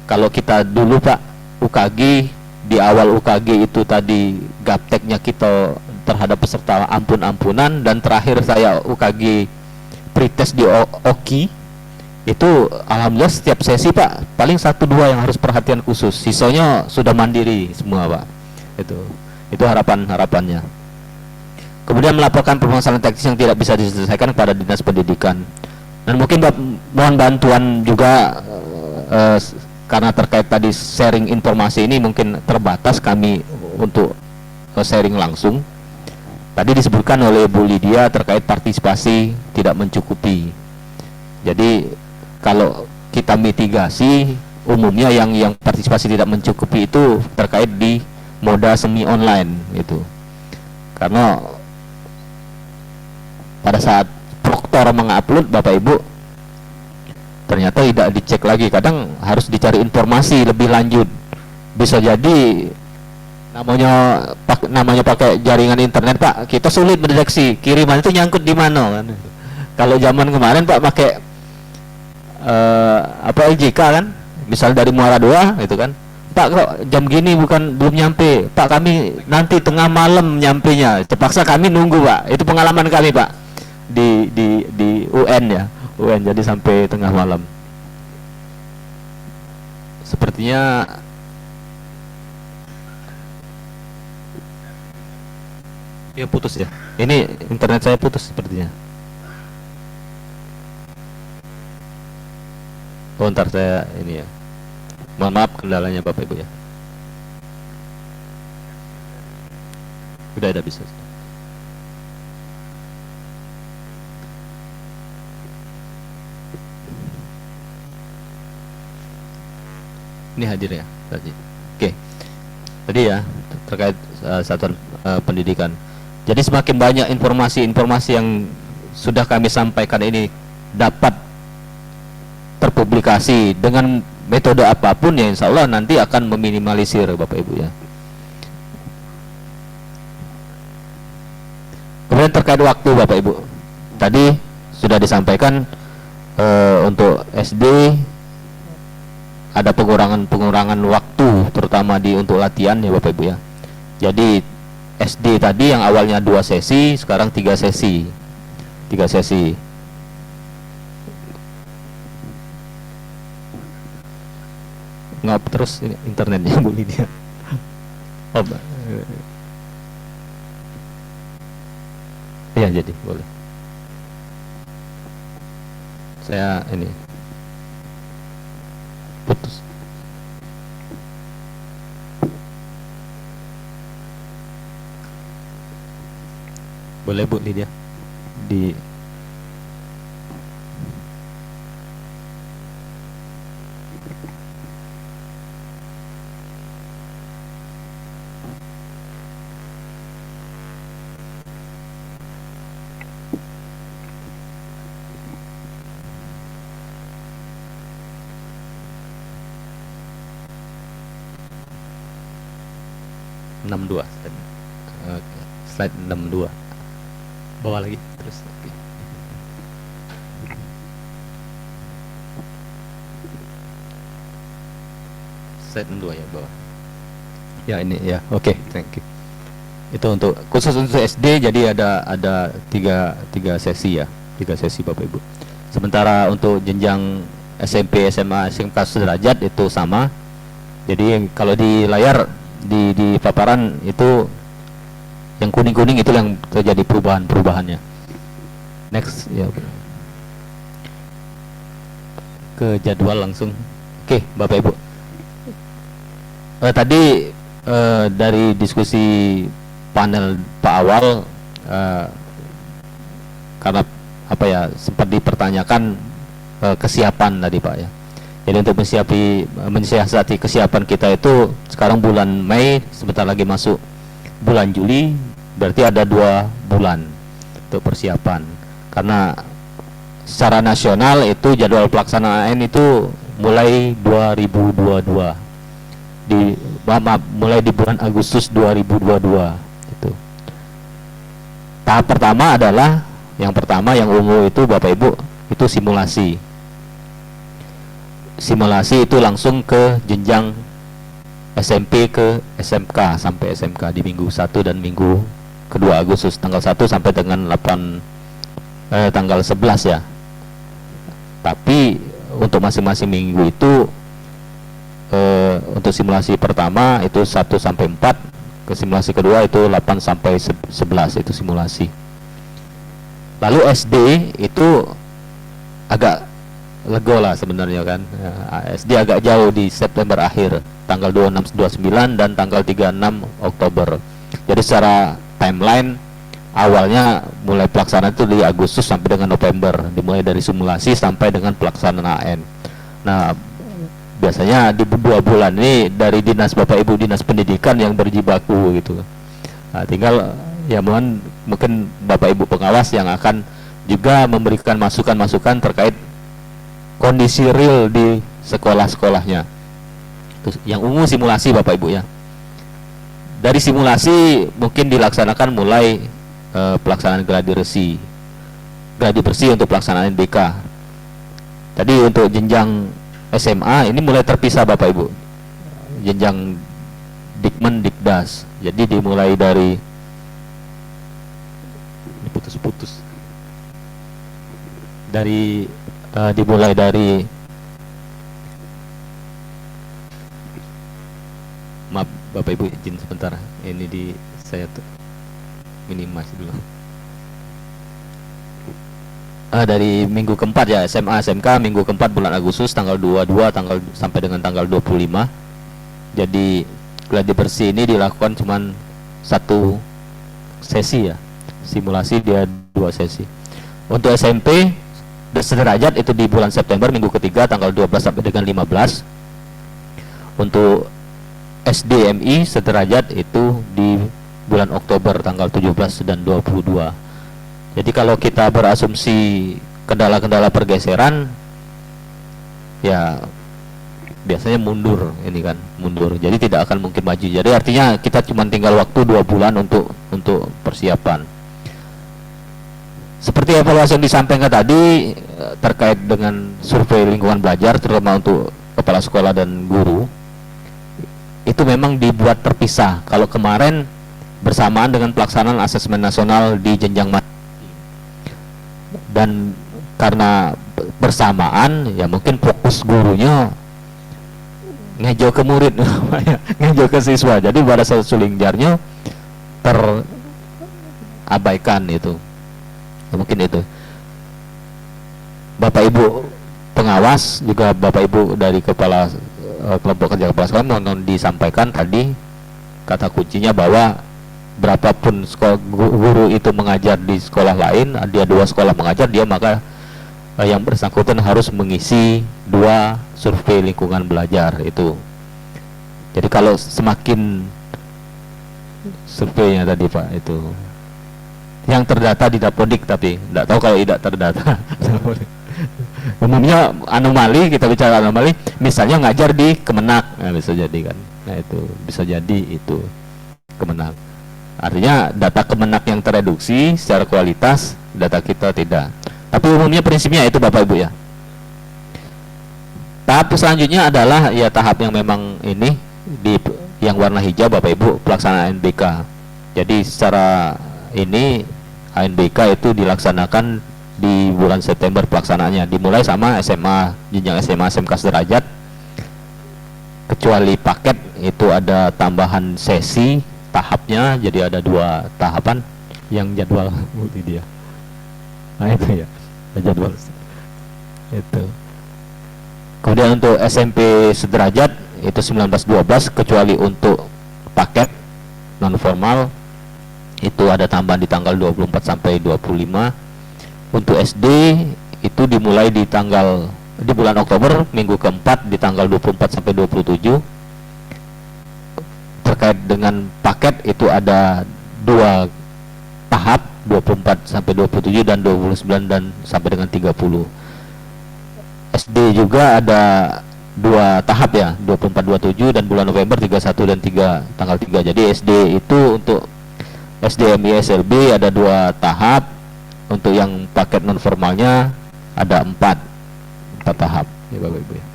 kalau kita dulu Pak UKG, di awal UKG itu tadi gapteknya kita terhadap peserta ampun-ampunan, dan terakhir saya UKG pretest di OKI itu alhamdulillah setiap sesi Pak paling 1-2 yang harus perhatian khusus, sisanya sudah mandiri semua Pak. Itu harapannya. Kemudian melaporkan permasalahan teknis yang tidak bisa diselesaikan kepada Dinas Pendidikan. Dan mungkin mohon bantuan juga karena terkait tadi sharing informasi ini mungkin terbatas kami untuk sharing langsung. Tadi disebutkan oleh Bu Lydia terkait partisipasi tidak mencukupi. Jadi kalau kita mitigasi, umumnya yang partisipasi tidak mencukupi itu terkait di moda semi online itu. Karena pada saat proktor mengupload Bapak Ibu ternyata tidak dicek lagi, kadang harus dicari informasi lebih lanjut. Bisa jadi namanya pakai jaringan internet Pak, kita sulit mendeteksi kiriman itu nyangkut di mana kan. Kalau zaman kemarin Pak pakai LJK kan, misal dari Muara II gitu kan, Pak kok jam gini belum nyampe Pak, kami nanti tengah malam nyampenya, terpaksa kami nunggu Pak. Itu pengalaman kami Pak di UN ya, UN, jadi sampai tengah malam. Sepertinya ya putus ya, ini internet saya putus sepertinya. Oh ntar saya ini ya, mohon maaf kendalanya Bapak Ibu ya. Udah bisa. Ini hadir ya tadi. Oke. Tadi ya terkait satuan pendidikan. Jadi semakin banyak informasi yang sudah kami sampaikan ini dapat terpublikasi dengan metode apapun ya insya Allah nanti akan meminimalisir Bapak Ibu ya. Kemudian terkait waktu Bapak Ibu, tadi sudah disampaikan untuk SD ada pengurangan waktu terutama untuk latihan ya Bapak Ibu ya. Jadi SD tadi yang awalnya 2 sesi sekarang 3 sesi. Ngap terus ini internetnya Bu Lydia. Oh, iya jadi boleh. Saya ini putus. Boleh Bu Lydia di slide 62 bawah lagi terus. Oke. Slide 62 ya bawah ya, ini ya. Oke, thank you. Itu untuk khusus untuk SD, jadi ada tiga sesi ya, 3 sesi Bapak Ibu. Sementara untuk jenjang SMP, SMA, SMK sederajat itu sama. Jadi kalau di layar di paparan itu yang kuning-kuning itu yang terjadi perubahannya. Next ya. Ke jadwal langsung. Oke, Bapak Ibu. Tadi dari diskusi panel Pak Awal, karena apa ya, sempat dipertanyakan kesiapan tadi Pak ya. Jadi untuk mensiasati kesiapan kita itu sekarang bulan Mei, sebentar lagi masuk bulan Juli, berarti ada 2 bulan untuk persiapan. Karena secara nasional itu jadwal pelaksanaan itu mulai 2022 mulai di bulan Agustus 2022 itu. Tahap pertama adalah yang ungu itu Bapak Ibu itu simulasi itu langsung ke jenjang SMP ke SMK sampai SMK di minggu 1 dan minggu kedua Agustus tanggal 1 sampai dengan tanggal 11 ya. Tapi untuk masing-masing minggu itu untuk simulasi pertama itu 1 sampai 4, ke simulasi kedua itu 8 sampai 11 itu simulasi. Lalu SD itu agak lego lah sebenarnya kan. SD agak jauh di September akhir, tanggal 26 29 dan tanggal 36 Oktober. Jadi secara timeline awalnya mulai pelaksanaan itu di Agustus sampai dengan November, dimulai dari simulasi sampai dengan pelaksanaan. Nah, biasanya di 2 bulan ini dari dinas Bapak Ibu dinas pendidikan yang berjibaku gitu. Nah, tinggal ya mungkin Bapak Ibu pengawas yang akan juga memberikan masukan-masukan terkait kondisi real di sekolah-sekolahnya. Terus yang ungu simulasi Bapak Ibu ya. Dari simulasi mungkin dilaksanakan mulai pelaksanaan gladi bersih untuk pelaksanaan BK. Tadi untuk jenjang SMA ini mulai terpisah Bapak Ibu, jenjang Dikmen Dikdas. Jadi dimulai dari putus-putus dimulai dari maaf Bapak Ibu izin sebentar, ini saya tuh minimize dulu. Dari minggu keempat ya, SMA SMK minggu keempat bulan Agustus tanggal 22 sampai dengan tanggal 25. Jadi gladi bersih ini dilakukan cuman 1 sesi ya, simulasi dia 2 sesi. Untuk SMP sederajat itu di bulan September minggu ketiga tanggal 12 sampai dengan 15. Untuk SDMI sederajat itu di bulan Oktober tanggal 17 dan 22. Jadi kalau kita berasumsi kendala-kendala pergeseran ya biasanya mundur ini kan, jadi tidak akan mungkin maju. Jadi artinya kita cuma tinggal waktu 2 bulan untuk persiapan. Seperti evaluasi yang disampaikan tadi terkait dengan survei lingkungan belajar terutama untuk kepala sekolah dan guru, itu memang dibuat terpisah. Kalau kemarin bersamaan dengan pelaksanaan asesmen nasional di jenjang dan karena bersamaan ya mungkin fokus gurunya ngejo ke murid ngejo ke siswa, jadi pada sulingjarnya terabaikan itu ya, mungkin itu Bapak Ibu pengawas juga Bapak Ibu dari kepala kelompok kerja kepala sekolah mohon disampaikan tadi kata kuncinya bahwa berapapun guru itu mengajar di sekolah lain, dia 2 sekolah mengajar, dia maka yang bersangkutan harus mengisi 2 survei lingkungan belajar itu. Jadi kalau semakin surveinya tadi Pak itu yang terdata di Dapodik, tapi tidak tahu kalau tidak terdata. Umumnya anomali, kita bicara anomali, misalnya ngajar di Kemenak, nah, bisa jadi kan. Nah itu bisa jadi itu Kemenak. Artinya data Kemenak yang tereduksi secara kualitas, data kita tidak. Tapi umumnya prinsipnya itu Bapak Ibu ya. Tahap selanjutnya adalah ya tahap yang memang ini di yang warna hijau Bapak Ibu pelaksanaan ANBK. Jadi secara ini ANBK itu dilaksanakan di bulan September pelaksanaannya. Dimulai sama SMA, jenjang SMA SMK sederajat. Kecuali paket itu ada tambahan sesi tahapnya, jadi ada 2 tahapan yang jadwal dia. Nah itu ya, jadwal itu. Kemudian untuk SMP sederajat itu 19-12, kecuali untuk paket non formal itu ada tambahan di tanggal 24 sampai 25. Untuk SD itu dimulai di bulan Oktober minggu keempat di tanggal 24 sampai 27. Terkait dengan paket itu ada 2 tahap, 24 sampai 27 dan 29 dan sampai dengan 30. SD juga ada 2 tahap ya, 24-27 dan bulan November 31 dan tanggal 3. Jadi SD itu untuk SDMI SLB ada 2 tahap, untuk yang paket non formalnya ada 4 tahap ya Bapak Ibu ya.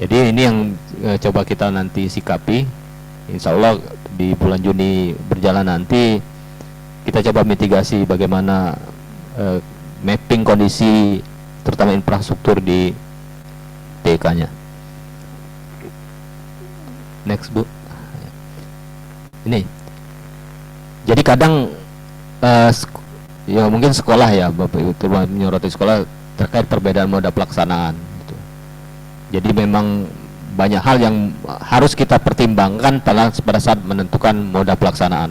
Jadi ini yang coba kita nanti sikapi. Insya Allah di bulan Juni berjalan nanti kita coba mitigasi bagaimana mapping kondisi terutama infrastruktur di TK-nya. Next Bu. Ini. Jadi kadang ya mungkin sekolah ya Bapak Ibu terutama menyoroti sekolah terkait perbedaan moda pelaksanaan gitu. Jadi memang banyak hal yang harus kita pertimbangkan pada saat menentukan moda pelaksanaan.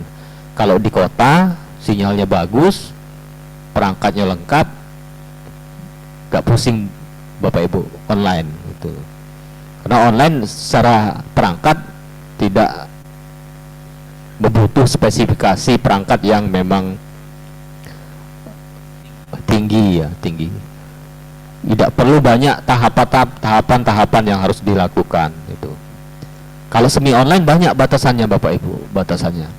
Kalau di kota sinyalnya bagus, perangkatnya lengkap, gak pusing Bapak Ibu online gitu. Karena online secara perangkat tidak membutuh spesifikasi perangkat yang memang tinggi ya, tinggi. Tidak perlu banyak tahapan-tahapan yang harus dilakukan gitu. Kalau semi online banyak batasannya Bapak Ibu, batasannya.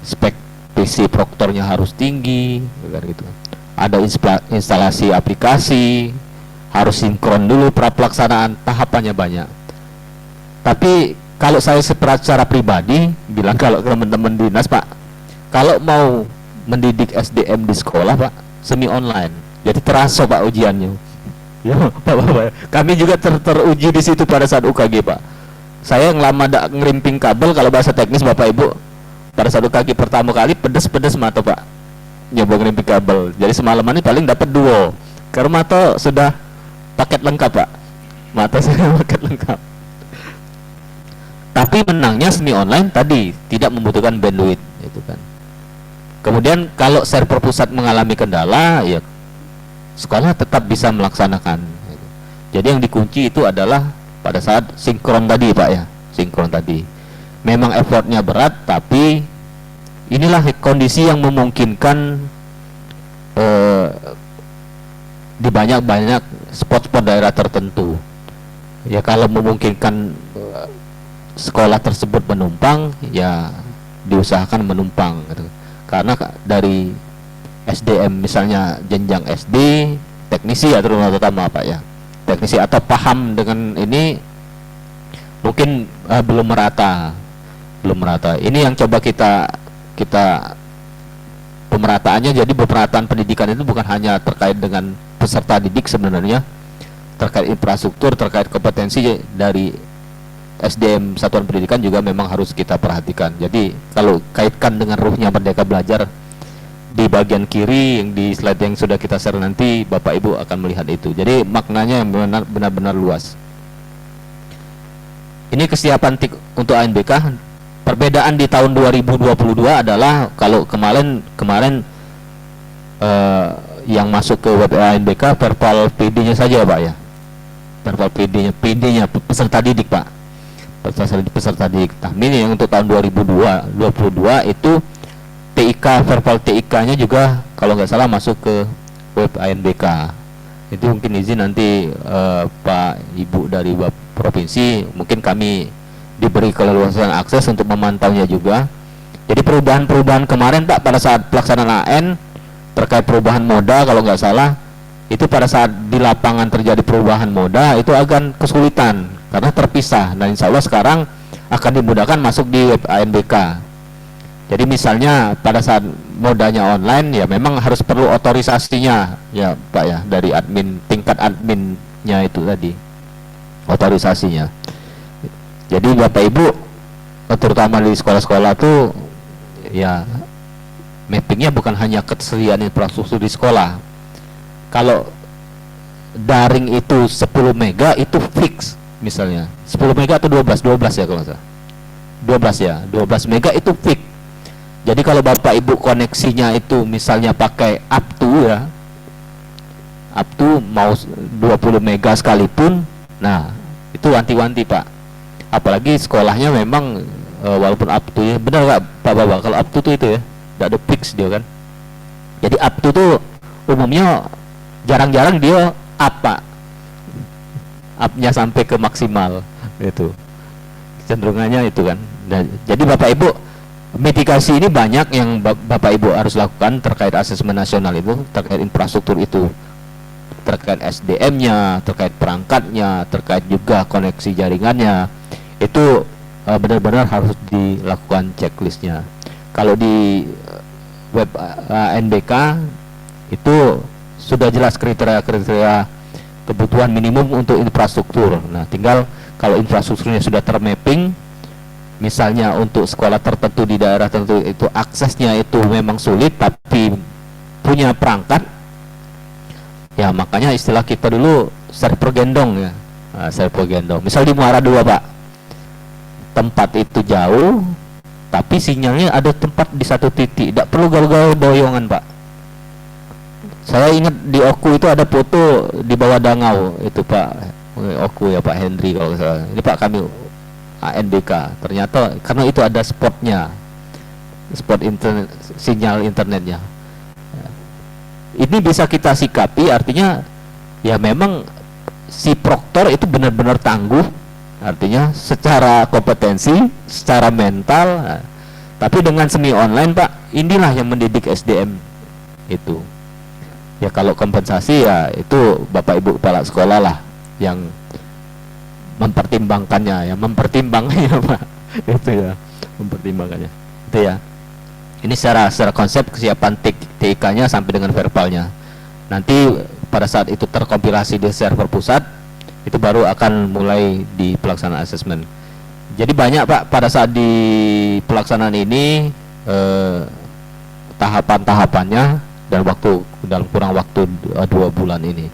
Spek PC proktornya harus tinggi gitu. Ada instalasi aplikasi, harus sinkron dulu pelaksanaan, tahapannya banyak. Tapi kalau saya secara pribadi bilang kalau teman-teman dinas Pak, kalau mau mendidik SDM di sekolah Pak, semi online. Jadi terasa Pak ujiannya. Ya, Pak. Kami juga teruji di situ pada saat UKG Pak. Saya ngerimping kabel kalau bahasa teknis Bapak Ibu. Pada saat UKG pertama kali pedes mata Pak. Nyoba ngerimping kabel. Jadi semalaman ini paling dapat 2. Karena mata sudah paket lengkap Pak. Mata saya paket lengkap. Tapi menangnya semi online tadi tidak membutuhkan bandwidth itu kan. Kemudian kalau server pusat mengalami kendala ya sekolah tetap bisa melaksanakan. Jadi yang dikunci itu adalah pada saat sinkron tadi Pak ya, sinkron tadi. Memang effortnya berat, tapi inilah kondisi yang memungkinkan di banyak spot-spot daerah tertentu. Ya kalau memungkinkan sekolah tersebut menumpang, ya diusahakan menumpang gitu. Karena dari SDM misalnya jenjang SD, teknisi ya terutama Pak ya, teknisi atau paham dengan ini mungkin belum merata. Ini yang coba kita pemerataannya. Jadi pemerataan pendidikan itu bukan hanya terkait dengan peserta didik sebenarnya, terkait infrastruktur, terkait kompetensi dari SDM satuan pendidikan juga memang harus kita perhatikan. Jadi kalau kaitkan dengan ruhnya Merdeka Belajar di bagian kiri yang di slide yang sudah kita share nanti Bapak Ibu akan melihat itu. Jadi maknanya yang benar-benar luas. Ini kesiapan untuk ANBK. Perbedaan di tahun 2022 adalah kalau kemarin yang masuk ke web ANBK verbal PD-nya saja Pak ya. Verbal PD-nya peserta didik Pak. Peserta didik. Nah, ini yang untuk tahun 2022 itu TIK, verbal TIK-nya juga kalau nggak salah masuk ke web ANBK. Itu mungkin izin nanti Pak Ibu dari provinsi, mungkin kami diberi keleluasan akses untuk memantaunya juga. Jadi perubahan-perubahan kemarin Pak pada saat pelaksanaan AN terkait perubahan moda kalau nggak salah, itu pada saat di lapangan terjadi perubahan moda itu akan kesulitan karena terpisah. Nah insya Allah sekarang akan dimudahkan masuk di web ANBK. Jadi misalnya pada saat modanya online ya memang harus perlu otorisasinya ya Pak ya, dari admin, tingkat adminnya itu tadi otorisasinya. Jadi Bapak Ibu terutama di sekolah-sekolah tuh ya mappingnya bukan hanya ketersediaan infrastruktur di sekolah, Kalau daring itu 10 mega itu fix misalnya 10 mega atau 12 ya kalau nggak salah 12 ya 12 mega itu fix. Jadi kalau Bapak Ibu koneksinya itu misalnya pakai up to mau 20 mega sekalipun, nah itu wanti-wanti Pak. Apalagi sekolahnya memang walaupun up to ya, benar nggak Pak Bapak, kalau up to itu ya nggak ada fix dia kan. Jadi up to tuh umumnya jarang-jarang dia up-nya sampai ke maksimal itu, cenderungannya itu kan. Nah, jadi Bapak Ibu mitigasi ini banyak yang Bapak Ibu harus lakukan terkait asesmen nasional itu, terkait infrastruktur itu, terkait SDM-nya, terkait perangkatnya, terkait juga koneksi jaringannya, itu benar-benar harus dilakukan checklistnya. Kalau di web NBK itu sudah jelas kriteria-kriteria kebutuhan minimum untuk infrastruktur. Nah, tinggal kalau infrastrukturnya sudah termapping, misalnya untuk sekolah tertentu di daerah tertentu itu aksesnya itu memang sulit tapi punya perangkat, ya makanya istilah kita dulu server gendong ya. Nah, server gendong. Misal di Muara II Pak, tempat itu jauh tapi sinyalnya ada tempat di satu titik, tidak perlu gaul-gaul boyongan Pak. Saya ingat di Oku itu ada foto di bawah Dangau itu Pak Oku ya Pak Henry kalau nggak salah. Ini Pak kami ANBK, ternyata karena itu ada spotnya, spot internet, sinyal internetnya. Ini bisa kita sikapi, artinya ya memang si proktor itu benar-benar tangguh, artinya secara kompetensi, secara mental. Nah, tapi dengan semi online Pak, inilah yang mendidik SDM itu. Ya kalau kompensasi ya itu Bapak Ibu kepala sekolah lah yang mempertimbangkannya, ya mempertimbangkannya Pak. Itu ya, mempertimbangkannya. Itu ya. Ini secara konsep kesiapan TIK-nya sampai dengan verbalnya. Nanti pada saat itu terkompilasi di server pusat, itu baru akan mulai di pelaksanaan asesmen. Jadi banyak Pak pada saat di pelaksanaan ini tahapan-tahapannya dan waktu dalam kurang waktu 2 bulan ini.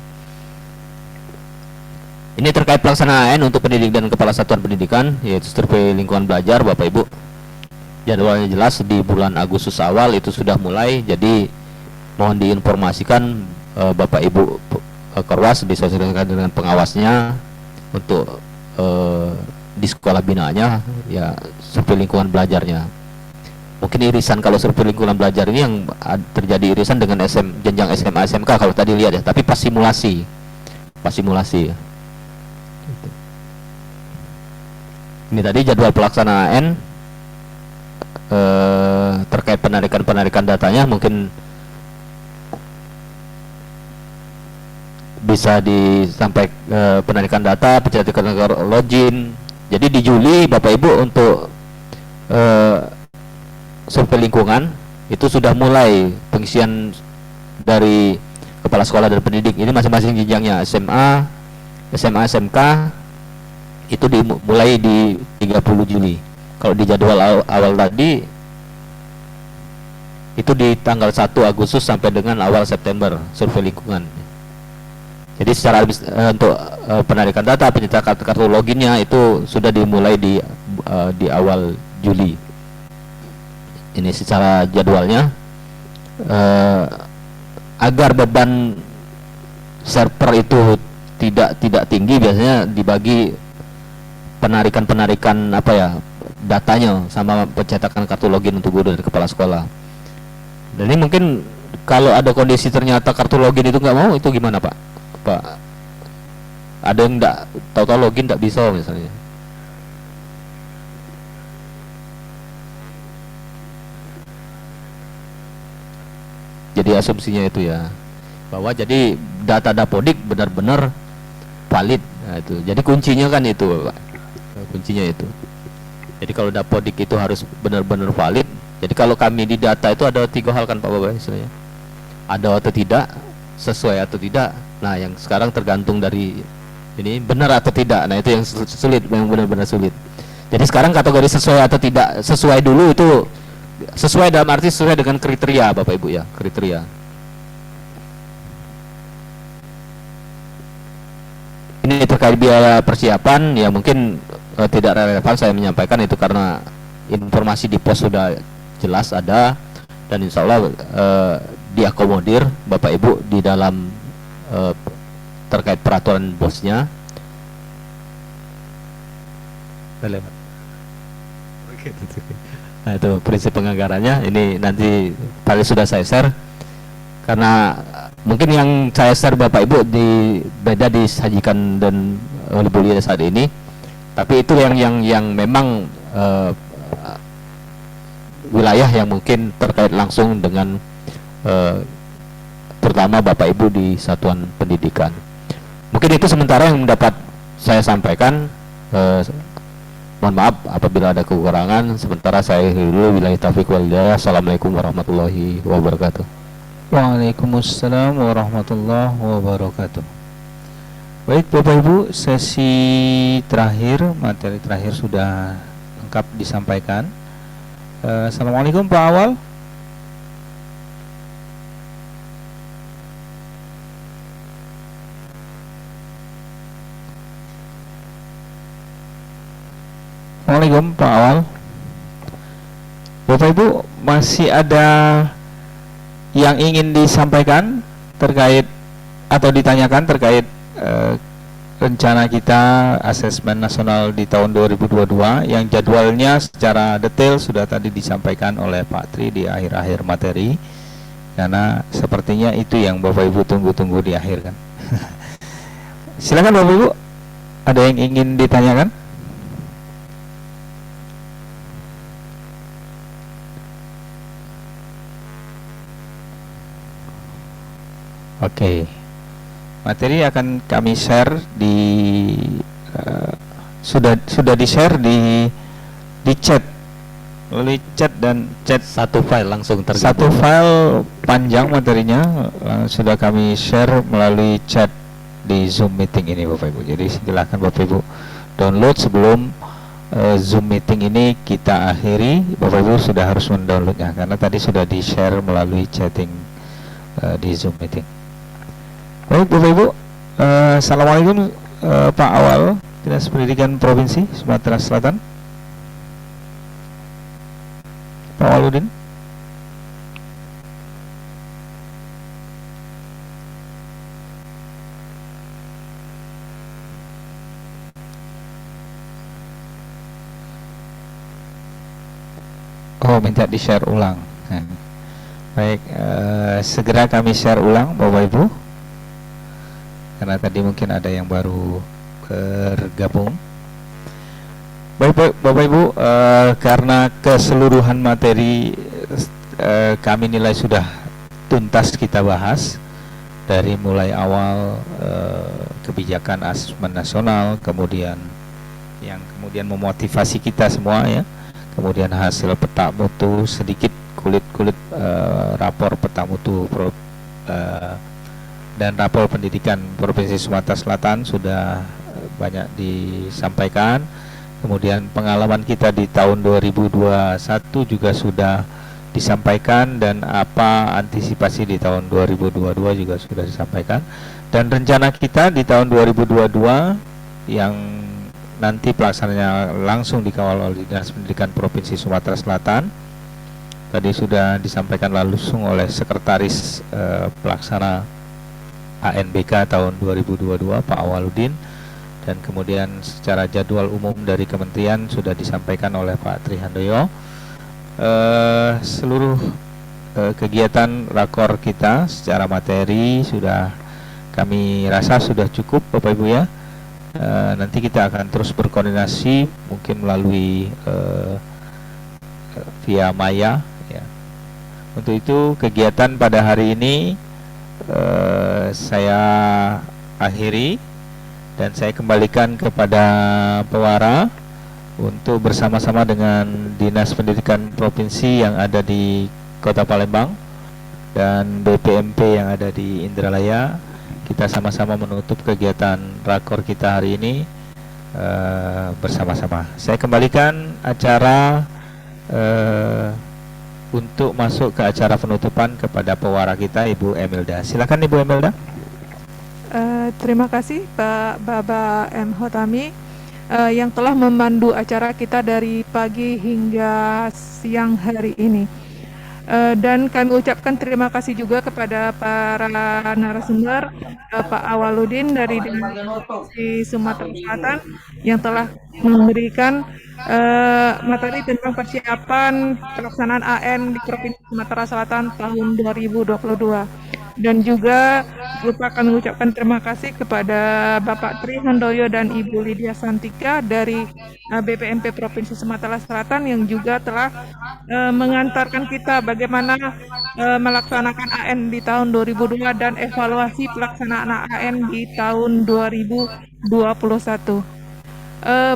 Ini terkait pelaksanaan untuk pendidik dan kepala satuan pendidikan, yaitu survei lingkungan belajar Bapak Ibu. Jadwalnya jelas di bulan Agustus awal itu sudah mulai, jadi mohon diinformasikan Bapak Ibu Korwas disosialisasikan dengan pengawasnya untuk di sekolah binaannya ya survei lingkungan belajarnya. Mungkin irisan kalau survei lingkungan belajar ini yang terjadi irisan dengan jenjang SMA SMK kalau tadi lihat ya, tapi pas simulasi ya. Ini tadi jadwal pelaksanaan terkait penarikan datanya, mungkin bisa disampaikan penarikan data, pencatatan login. Jadi di Juli Bapak Ibu untuk survei lingkungan itu sudah mulai pengisian dari kepala sekolah dan pendidik. Ini masing-masing jenjangnya SMA, SMK itu dimulai di 30 Juli. Kalau di jadwal awal tadi itu di tanggal 1 Agustus sampai dengan awal September survei lingkungan. Jadi secara untuk penarikan data, pencetakan kartu loginnya itu sudah dimulai di awal Juli. Ini secara jadwalnya agar beban server itu tidak tinggi, biasanya dibagi penarikan apa ya datanya sama pencetakan kartu login untuk guru dan kepala sekolah. Dan ini mungkin kalau ada kondisi ternyata kartu login itu nggak mau, itu gimana Pak? Ada yang nggak tahu-tahu login nggak bisa misalnya. Jadi asumsinya itu ya, bahwa jadi data Dapodik benar-benar valid. Nah, itu. Jadi kuncinya kan itu Pak. Kuncinya itu. Jadi kalau Dapodik itu harus benar-benar valid. Jadi kalau kami di data itu ada 3 hal kan Pak Bapak istilahnya. Ada atau tidak, sesuai atau tidak. Nah, yang sekarang tergantung dari ini benar atau tidak. Nah, itu yang sulit, yang benar-benar sulit. Jadi sekarang kategori sesuai atau tidak, sesuai dulu itu sesuai dalam arti sesuai dengan kriteria Bapak Ibu ya, kriteria. ini terkait biaya persiapan, ya mungkin tidak relevan saya menyampaikan itu karena informasi di pos sudah jelas ada, dan insya Allah diakomodir Bapak Ibu di dalam terkait peraturan bosnya. Nah, itu prinsip penganggarannya. Ini nanti tadi sudah saya share, karena mungkin yang saya share Bapak Ibu beda disajikan dan oleh Bu Lia saat ini, tapi itu yang memang wilayah yang mungkin terkait langsung dengan terutama Bapak Ibu di satuan pendidikan. Mungkin itu sementara yang dapat saya sampaikan. Mohon maaf apabila ada kekurangan. Sementara saya dulu, wilayah taufiq wal hidayah. Assalamualaikum warahmatullahi wabarakatuh. Waalaikumsalam warahmatullahi wabarakatuh. Baik Bapak Ibu, sesi terakhir, materi terakhir sudah lengkap disampaikan. Assalamualaikum Pak Awal. Assalamualaikum Pak Awal. Bapak Ibu, masih ada yang ingin disampaikan terkait atau ditanyakan terkait rencana kita asesmen nasional di tahun 2022 yang jadwalnya secara detail sudah tadi disampaikan oleh Pak Tri di akhir-akhir materi, karena sepertinya itu yang Bapak Ibu tunggu-tunggu di akhir kan. Silakan Bapak Ibu, ada yang ingin ditanyakan? Oke, materi akan kami share di sudah di share di chat, melalui chat dan chat Satu file langsung tergabung. satu file panjang materinya sudah kami share melalui chat di Zoom meeting ini Bapak Ibu. Jadi silakan Bapak Ibu download sebelum Zoom meeting ini kita akhiri. Bapak Ibu sudah harus mendownloadnya karena tadi sudah di share melalui chatting di Zoom meeting. Baik Bapak Ibu, Assalamualaikum Pak Awal, Dinas Pendidikan Provinsi Sumatera Selatan. Pak Waludin. Oh, minta di share ulang. Baik, segera kami share ulang Bapak Ibu, karena tadi mungkin ada yang baru bergabung. Baik Bapak Ibu, karena keseluruhan materi kami nilai sudah tuntas kita bahas, dari mulai awal kebijakan asesmen nasional, kemudian yang kemudian memotivasi kita semua ya, kemudian hasil peta mutu, sedikit kulit-kulit rapor peta mutu dan rapor pendidikan Provinsi Sumatera Selatan sudah banyak disampaikan. Kemudian pengalaman kita di tahun 2021 juga sudah disampaikan, dan apa antisipasi di tahun 2022 juga sudah disampaikan. Dan rencana kita di tahun 2022 yang nanti pelaksananya langsung dikawal oleh Dinas Pendidikan Provinsi Sumatera Selatan tadi sudah disampaikan langsung oleh Sekretaris Pelaksana ANBK tahun 2022 Pak Awaludin, dan kemudian secara jadwal umum dari kementerian sudah disampaikan oleh Pak Trihandoyo. Seluruh kegiatan rakor kita secara materi sudah kami rasa sudah cukup Bapak Ibu ya. Nanti kita akan terus berkoordinasi mungkin melalui via Maya ya. Untuk itu kegiatan pada hari ini saya akhiri dan saya kembalikan kepada Pewara untuk bersama-sama dengan Dinas Pendidikan Provinsi yang ada di Kota Palembang dan BPMP yang ada di Indralaya. Kita sama-sama menutup kegiatan rakor kita hari ini bersama-sama. Saya kembalikan acara untuk masuk ke acara penutupan kepada pewara kita Ibu Emilda. Silakan Ibu Emilda. Terima kasih Pak Baba M. Hotami yang telah memandu acara kita dari pagi hingga siang hari ini. Dan kami ucapkan terima kasih juga kepada para narasumber, Pak Awaludin dari Provinsi Sumatera Selatan yang telah memberikan materi tentang persiapan pelaksanaan AN di Provinsi Sumatera Selatan tahun 2022. Dan juga lupa kami ucapkan terima kasih kepada Bapak Tri Handoyo dan Ibu Lydia Santika dari BPMP Provinsi Sumatera Selatan yang juga telah mengantarkan kita bagaimana melaksanakan AN di tahun 2002 dan evaluasi pelaksanaan AN di tahun 2021.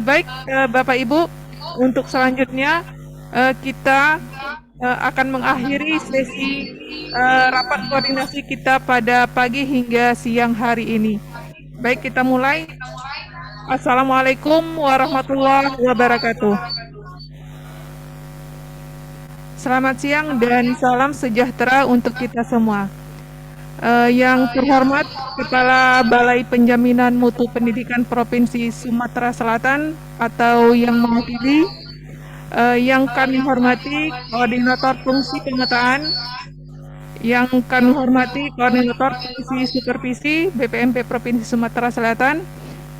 Baik Bapak Ibu, untuk selanjutnya kita akan mengakhiri sesi rapat koordinasi kita pada pagi hingga siang hari ini. Baik, kita mulai. Assalamualaikum warahmatullahi wabarakatuh. Selamat siang dan salam sejahtera untuk kita semua. Yang terhormat Kepala Balai Penjaminan Mutu Pendidikan Provinsi Sumatera Selatan atau yang mewakili, yang kami hormati Koordinator Fungsi Pemetaan, yang kami hormati Koordinator Fungsi Supervisi BPMP Provinsi Sumatera Selatan,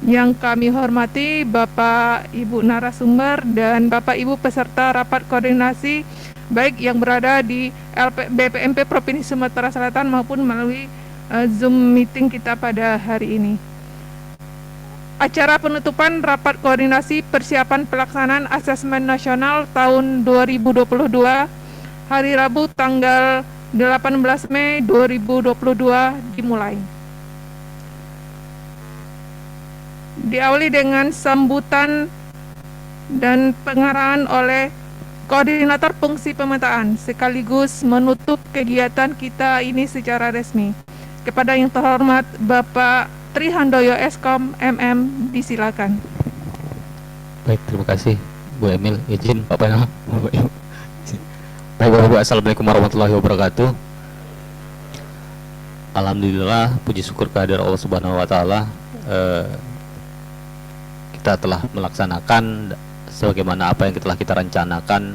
yang kami hormati Bapak Ibu narasumber dan Bapak Ibu peserta rapat koordinasi baik yang berada di BPMP Provinsi Sumatera Selatan maupun melalui Zoom meeting kita pada hari ini. Acara penutupan rapat koordinasi persiapan pelaksanaan asesmen nasional tahun 2022 hari Rabu tanggal 18 Mei 2022 dimulai. Diawali dengan sambutan dan pengarahan oleh Koordinator Fungsi Pemetaan sekaligus menutup kegiatan kita ini secara resmi. Kepada yang terhormat Bapak Tri Handoyo Eskom MM, disilakan. Baik, terima kasih Bu Emil. Izin Pak Pena. Baik Bapak Ibu, Assalamualaikum warahmatullahi wabarakatuh. Alhamdulillah, puji syukur kehadiran Allah Subhanahu wa Ta'ala, kita telah melaksanakan sebagaimana apa yang telah kita rencanakan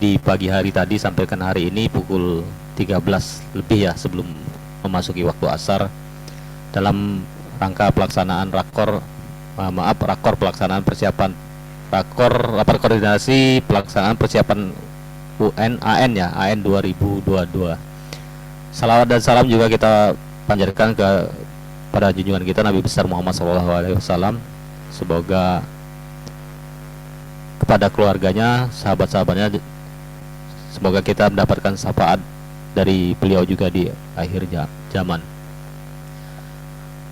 di pagi hari tadi sampaikan hari ini pukul 13 lebih ya sebelum memasuki waktu asar, dalam rangka pelaksanaan rakor pelaksanaan persiapan rapat koordinasi pelaksanaan persiapan UN AN ya, AN 2022. Salawat dan salam juga kita panjatkan pada junjungan kita Nabi besar Muhammad SAW. Semoga kepada keluarganya, sahabat-sahabatnya, semoga kita mendapatkan syafaat dari beliau juga di akhir zaman.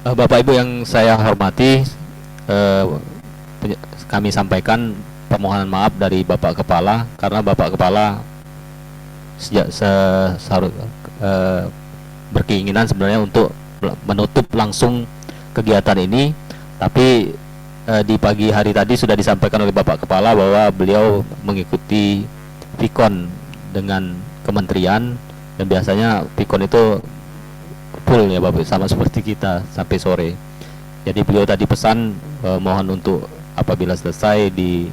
Bapak Ibu yang saya hormati, kami sampaikan permohonan maaf dari Bapak Kepala karena Bapak Kepala berkeinginan sebenarnya untuk menutup langsung kegiatan ini, tapi di pagi hari tadi sudah disampaikan oleh Bapak Kepala bahwa beliau mengikuti Pikon dengan kementerian, dan biasanya Pikon itu full ya Bapak, sama seperti kita sampai sore. Jadi beliau tadi pesan mohon untuk apabila selesai di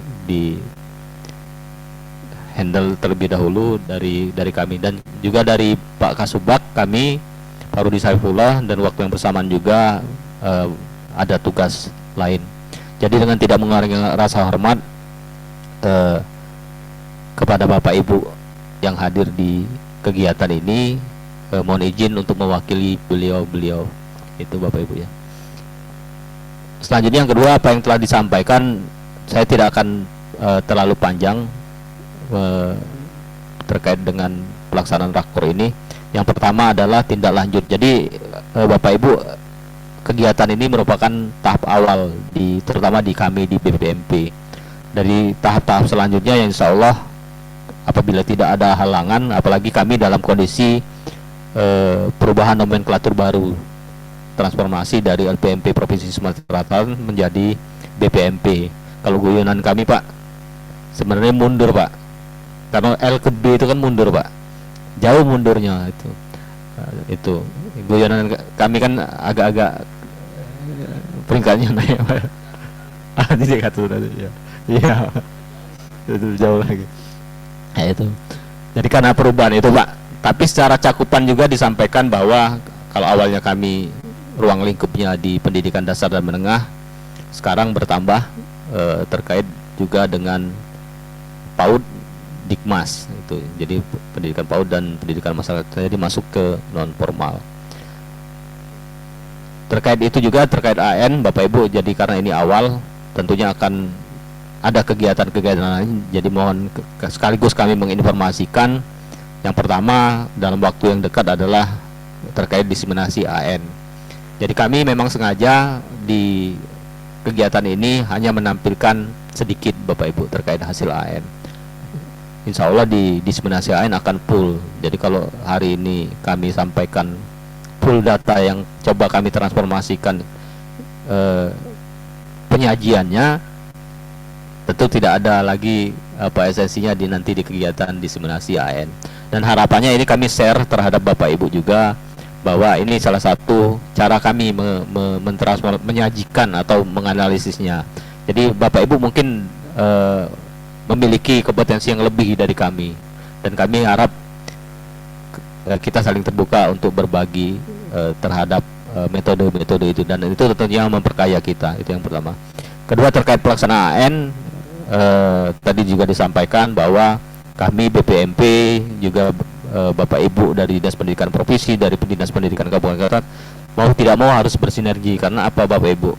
handle terlebih dahulu dari kami, dan juga dari Pak Kasubag kami Pak Rudi Saifullah, dan waktu yang bersamaan juga ada tugas lain. Jadi dengan tidak mengurangi rasa hormat kepada Bapak Ibu yang hadir di kegiatan ini, mohon izin untuk mewakili beliau itu Bapak Ibu ya. Selanjutnya yang kedua, apa yang telah disampaikan saya tidak akan terlalu panjang terkait dengan pelaksanaan rakor ini. Yang pertama adalah tindak lanjut. Jadi Bapak Ibu, kegiatan ini merupakan tahap awal terutama di kami di BPMP. Dari tahap-tahap selanjutnya yang insya Allah apabila tidak ada halangan, apalagi kami dalam kondisi perubahan nomenklatur baru, transformasi dari LPMP Provinsi Sumatera Selatan menjadi BPMP. Kalau guyonan kami Pak, sebenarnya mundur Pak, karena L ke B itu kan mundur Pak, jauh mundurnya itu. Itu guyonan kami kan agak-agak peringkatnya naik. Jadi kata tadi ya. Iya. Itu jauh lagi. Nah, itu. Jadi karena perubahan itu, Pak. Tapi secara cakupan juga disampaikan bahwa kalau awalnya kami ruang lingkupnya di pendidikan dasar dan menengah, sekarang bertambah terkait juga dengan PAUD Dikmas itu. Jadi pendidikan PAUD dan pendidikan masyarakat jadi masuk ke non formal. Terkait itu juga terkait AN, Bapak Ibu, jadi karena ini awal tentunya akan ada kegiatan-kegiatan lain. Jadi mohon sekaligus kami menginformasikan yang pertama dalam waktu yang dekat adalah terkait diseminasi AN. Jadi kami memang sengaja di kegiatan ini hanya menampilkan sedikit Bapak Ibu terkait hasil AN. Insya Allah di diseminasi AN akan full. Jadi kalau hari ini kami sampaikan full data yang coba kami transformasikan penyajiannya, tentu tidak ada lagi apa esensinya nanti di kegiatan diseminasi AN. Dan harapannya ini kami share terhadap Bapak Ibu juga bahwa ini salah satu cara kami menyajikan atau menganalisisnya. Jadi Bapak Ibu mungkin memiliki kompetensi yang lebih dari kami, dan kami harap kita saling terbuka untuk berbagi terhadap metode-metode itu, dan itu tentunya memperkaya kita. Itu yang pertama. Kedua, terkait pelaksanaan tadi juga disampaikan bahwa kami BPMP juga Bapak Ibu dari Dinas Pendidikan Provinsi, dari Dinas Pendidikan Kabupaten Kota, mau tidak mau harus bersinergi. Karena apa Bapak Ibu?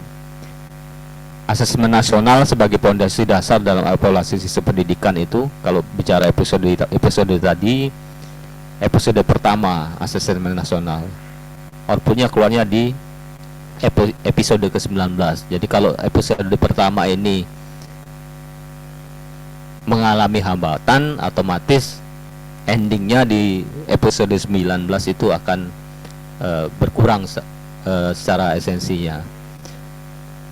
Asesmen nasional sebagai fondasi dasar dalam evaluasi sistem pendidikan itu, kalau bicara episode tadi, episode pertama asesmen nasional, outputnya keluarnya di episode ke-19. Jadi kalau episode pertama ini mengalami hambatan, otomatis endingnya di episode 19 itu akan berkurang secara esensinya.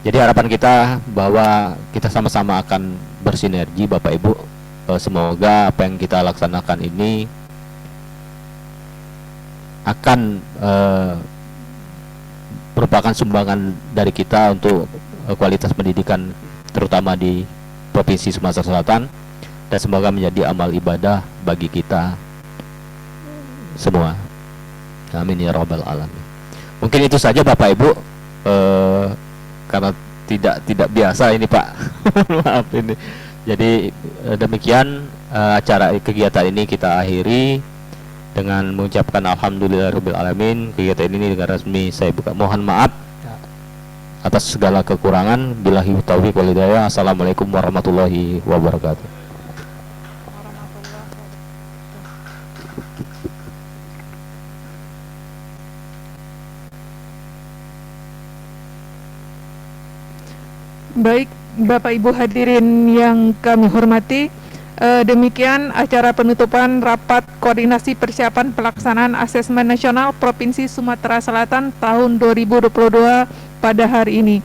Jadi harapan kita bahwa kita sama-sama akan bersinergi Bapak Ibu. Semoga apa yang kita laksanakan ini akan merupakan sumbangan dari kita untuk kualitas pendidikan terutama di Provinsi Sumatera Selatan, dan semoga menjadi amal ibadah bagi kita semua. Amin ya rabbal alamin. Mungkin itu saja Bapak Ibu, karena tidak biasa ini Pak. Maaf ini. Jadi demikian acara kegiatan ini kita akhiri dengan mengucapkan alhamdulillahirabbil alamin. Kegiatan ini dengan resmi saya buka. Mohon maaf atas segala kekurangan. Billahi taufiq wal hidayah. Assalamualaikum warahmatullahi wabarakatuh. Baik, Bapak Ibu hadirin yang kami hormati, demikian acara penutupan rapat koordinasi persiapan pelaksanaan asesmen nasional Provinsi Sumatera Selatan tahun 2022 pada hari ini.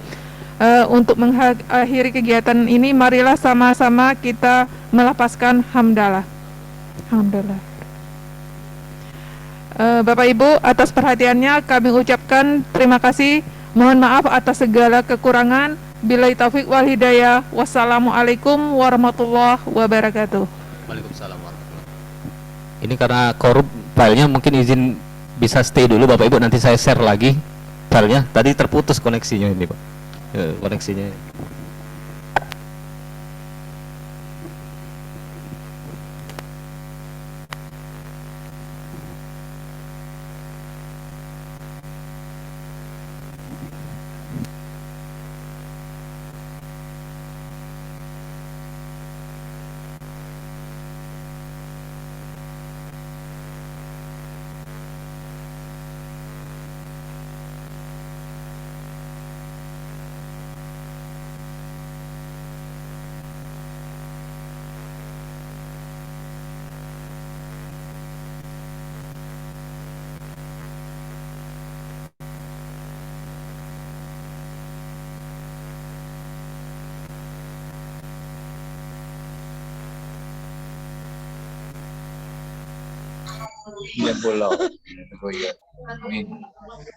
Untuk mengakhiri kegiatan ini, marilah sama-sama kita melafazkan hamdalah. Hamdalah. Bapak Ibu, atas perhatiannya kami ucapkan terima kasih. Mohon maaf atas segala kekurangan. Billahi taufik wal hidayah. Wassalamualaikum warahmatullahi wabarakatuh. Waalaikumsalam warahmatullahi wabarakatuh. Ini karena korup filenya, mungkin izin bisa stay dulu Bapak Ibu, nanti saya share lagi filenya. Tadi terputus koneksinya ini Pak. Koneksinya.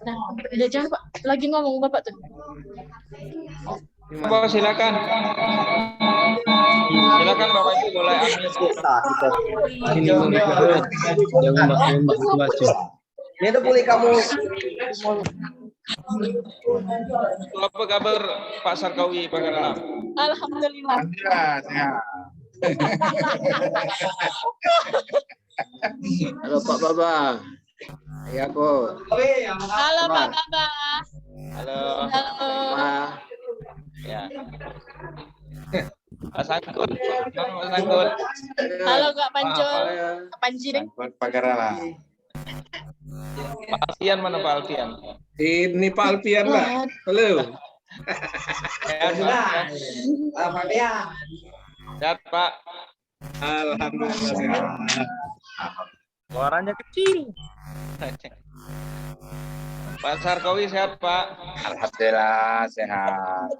Nah, udah jangan Pak, lagi ngomong Bapak tuh. Bapak silakan. Silakan Bapak Ibu mulai ambil. Ini boleh kamu. Apa kabar Pak Sarkawi Pagaralam? Alhamdulillah. Halo Pak Baba. Ya Bu. Halo Pak Baba. Halo. Halo. Pak. Ya. Pak Sangkut. Pak Sangkut. Halo Kak Pancul. Kak Panjireng. Pak Alfian mana Pak Alfian? Ini Pak Alfian, Pak. Halo. Sehat Pak. Sehat Pak. Alhamdulillah. Suaranya kecil. Pak Sarkawi sehat Pak. Alhamdulillah sehat.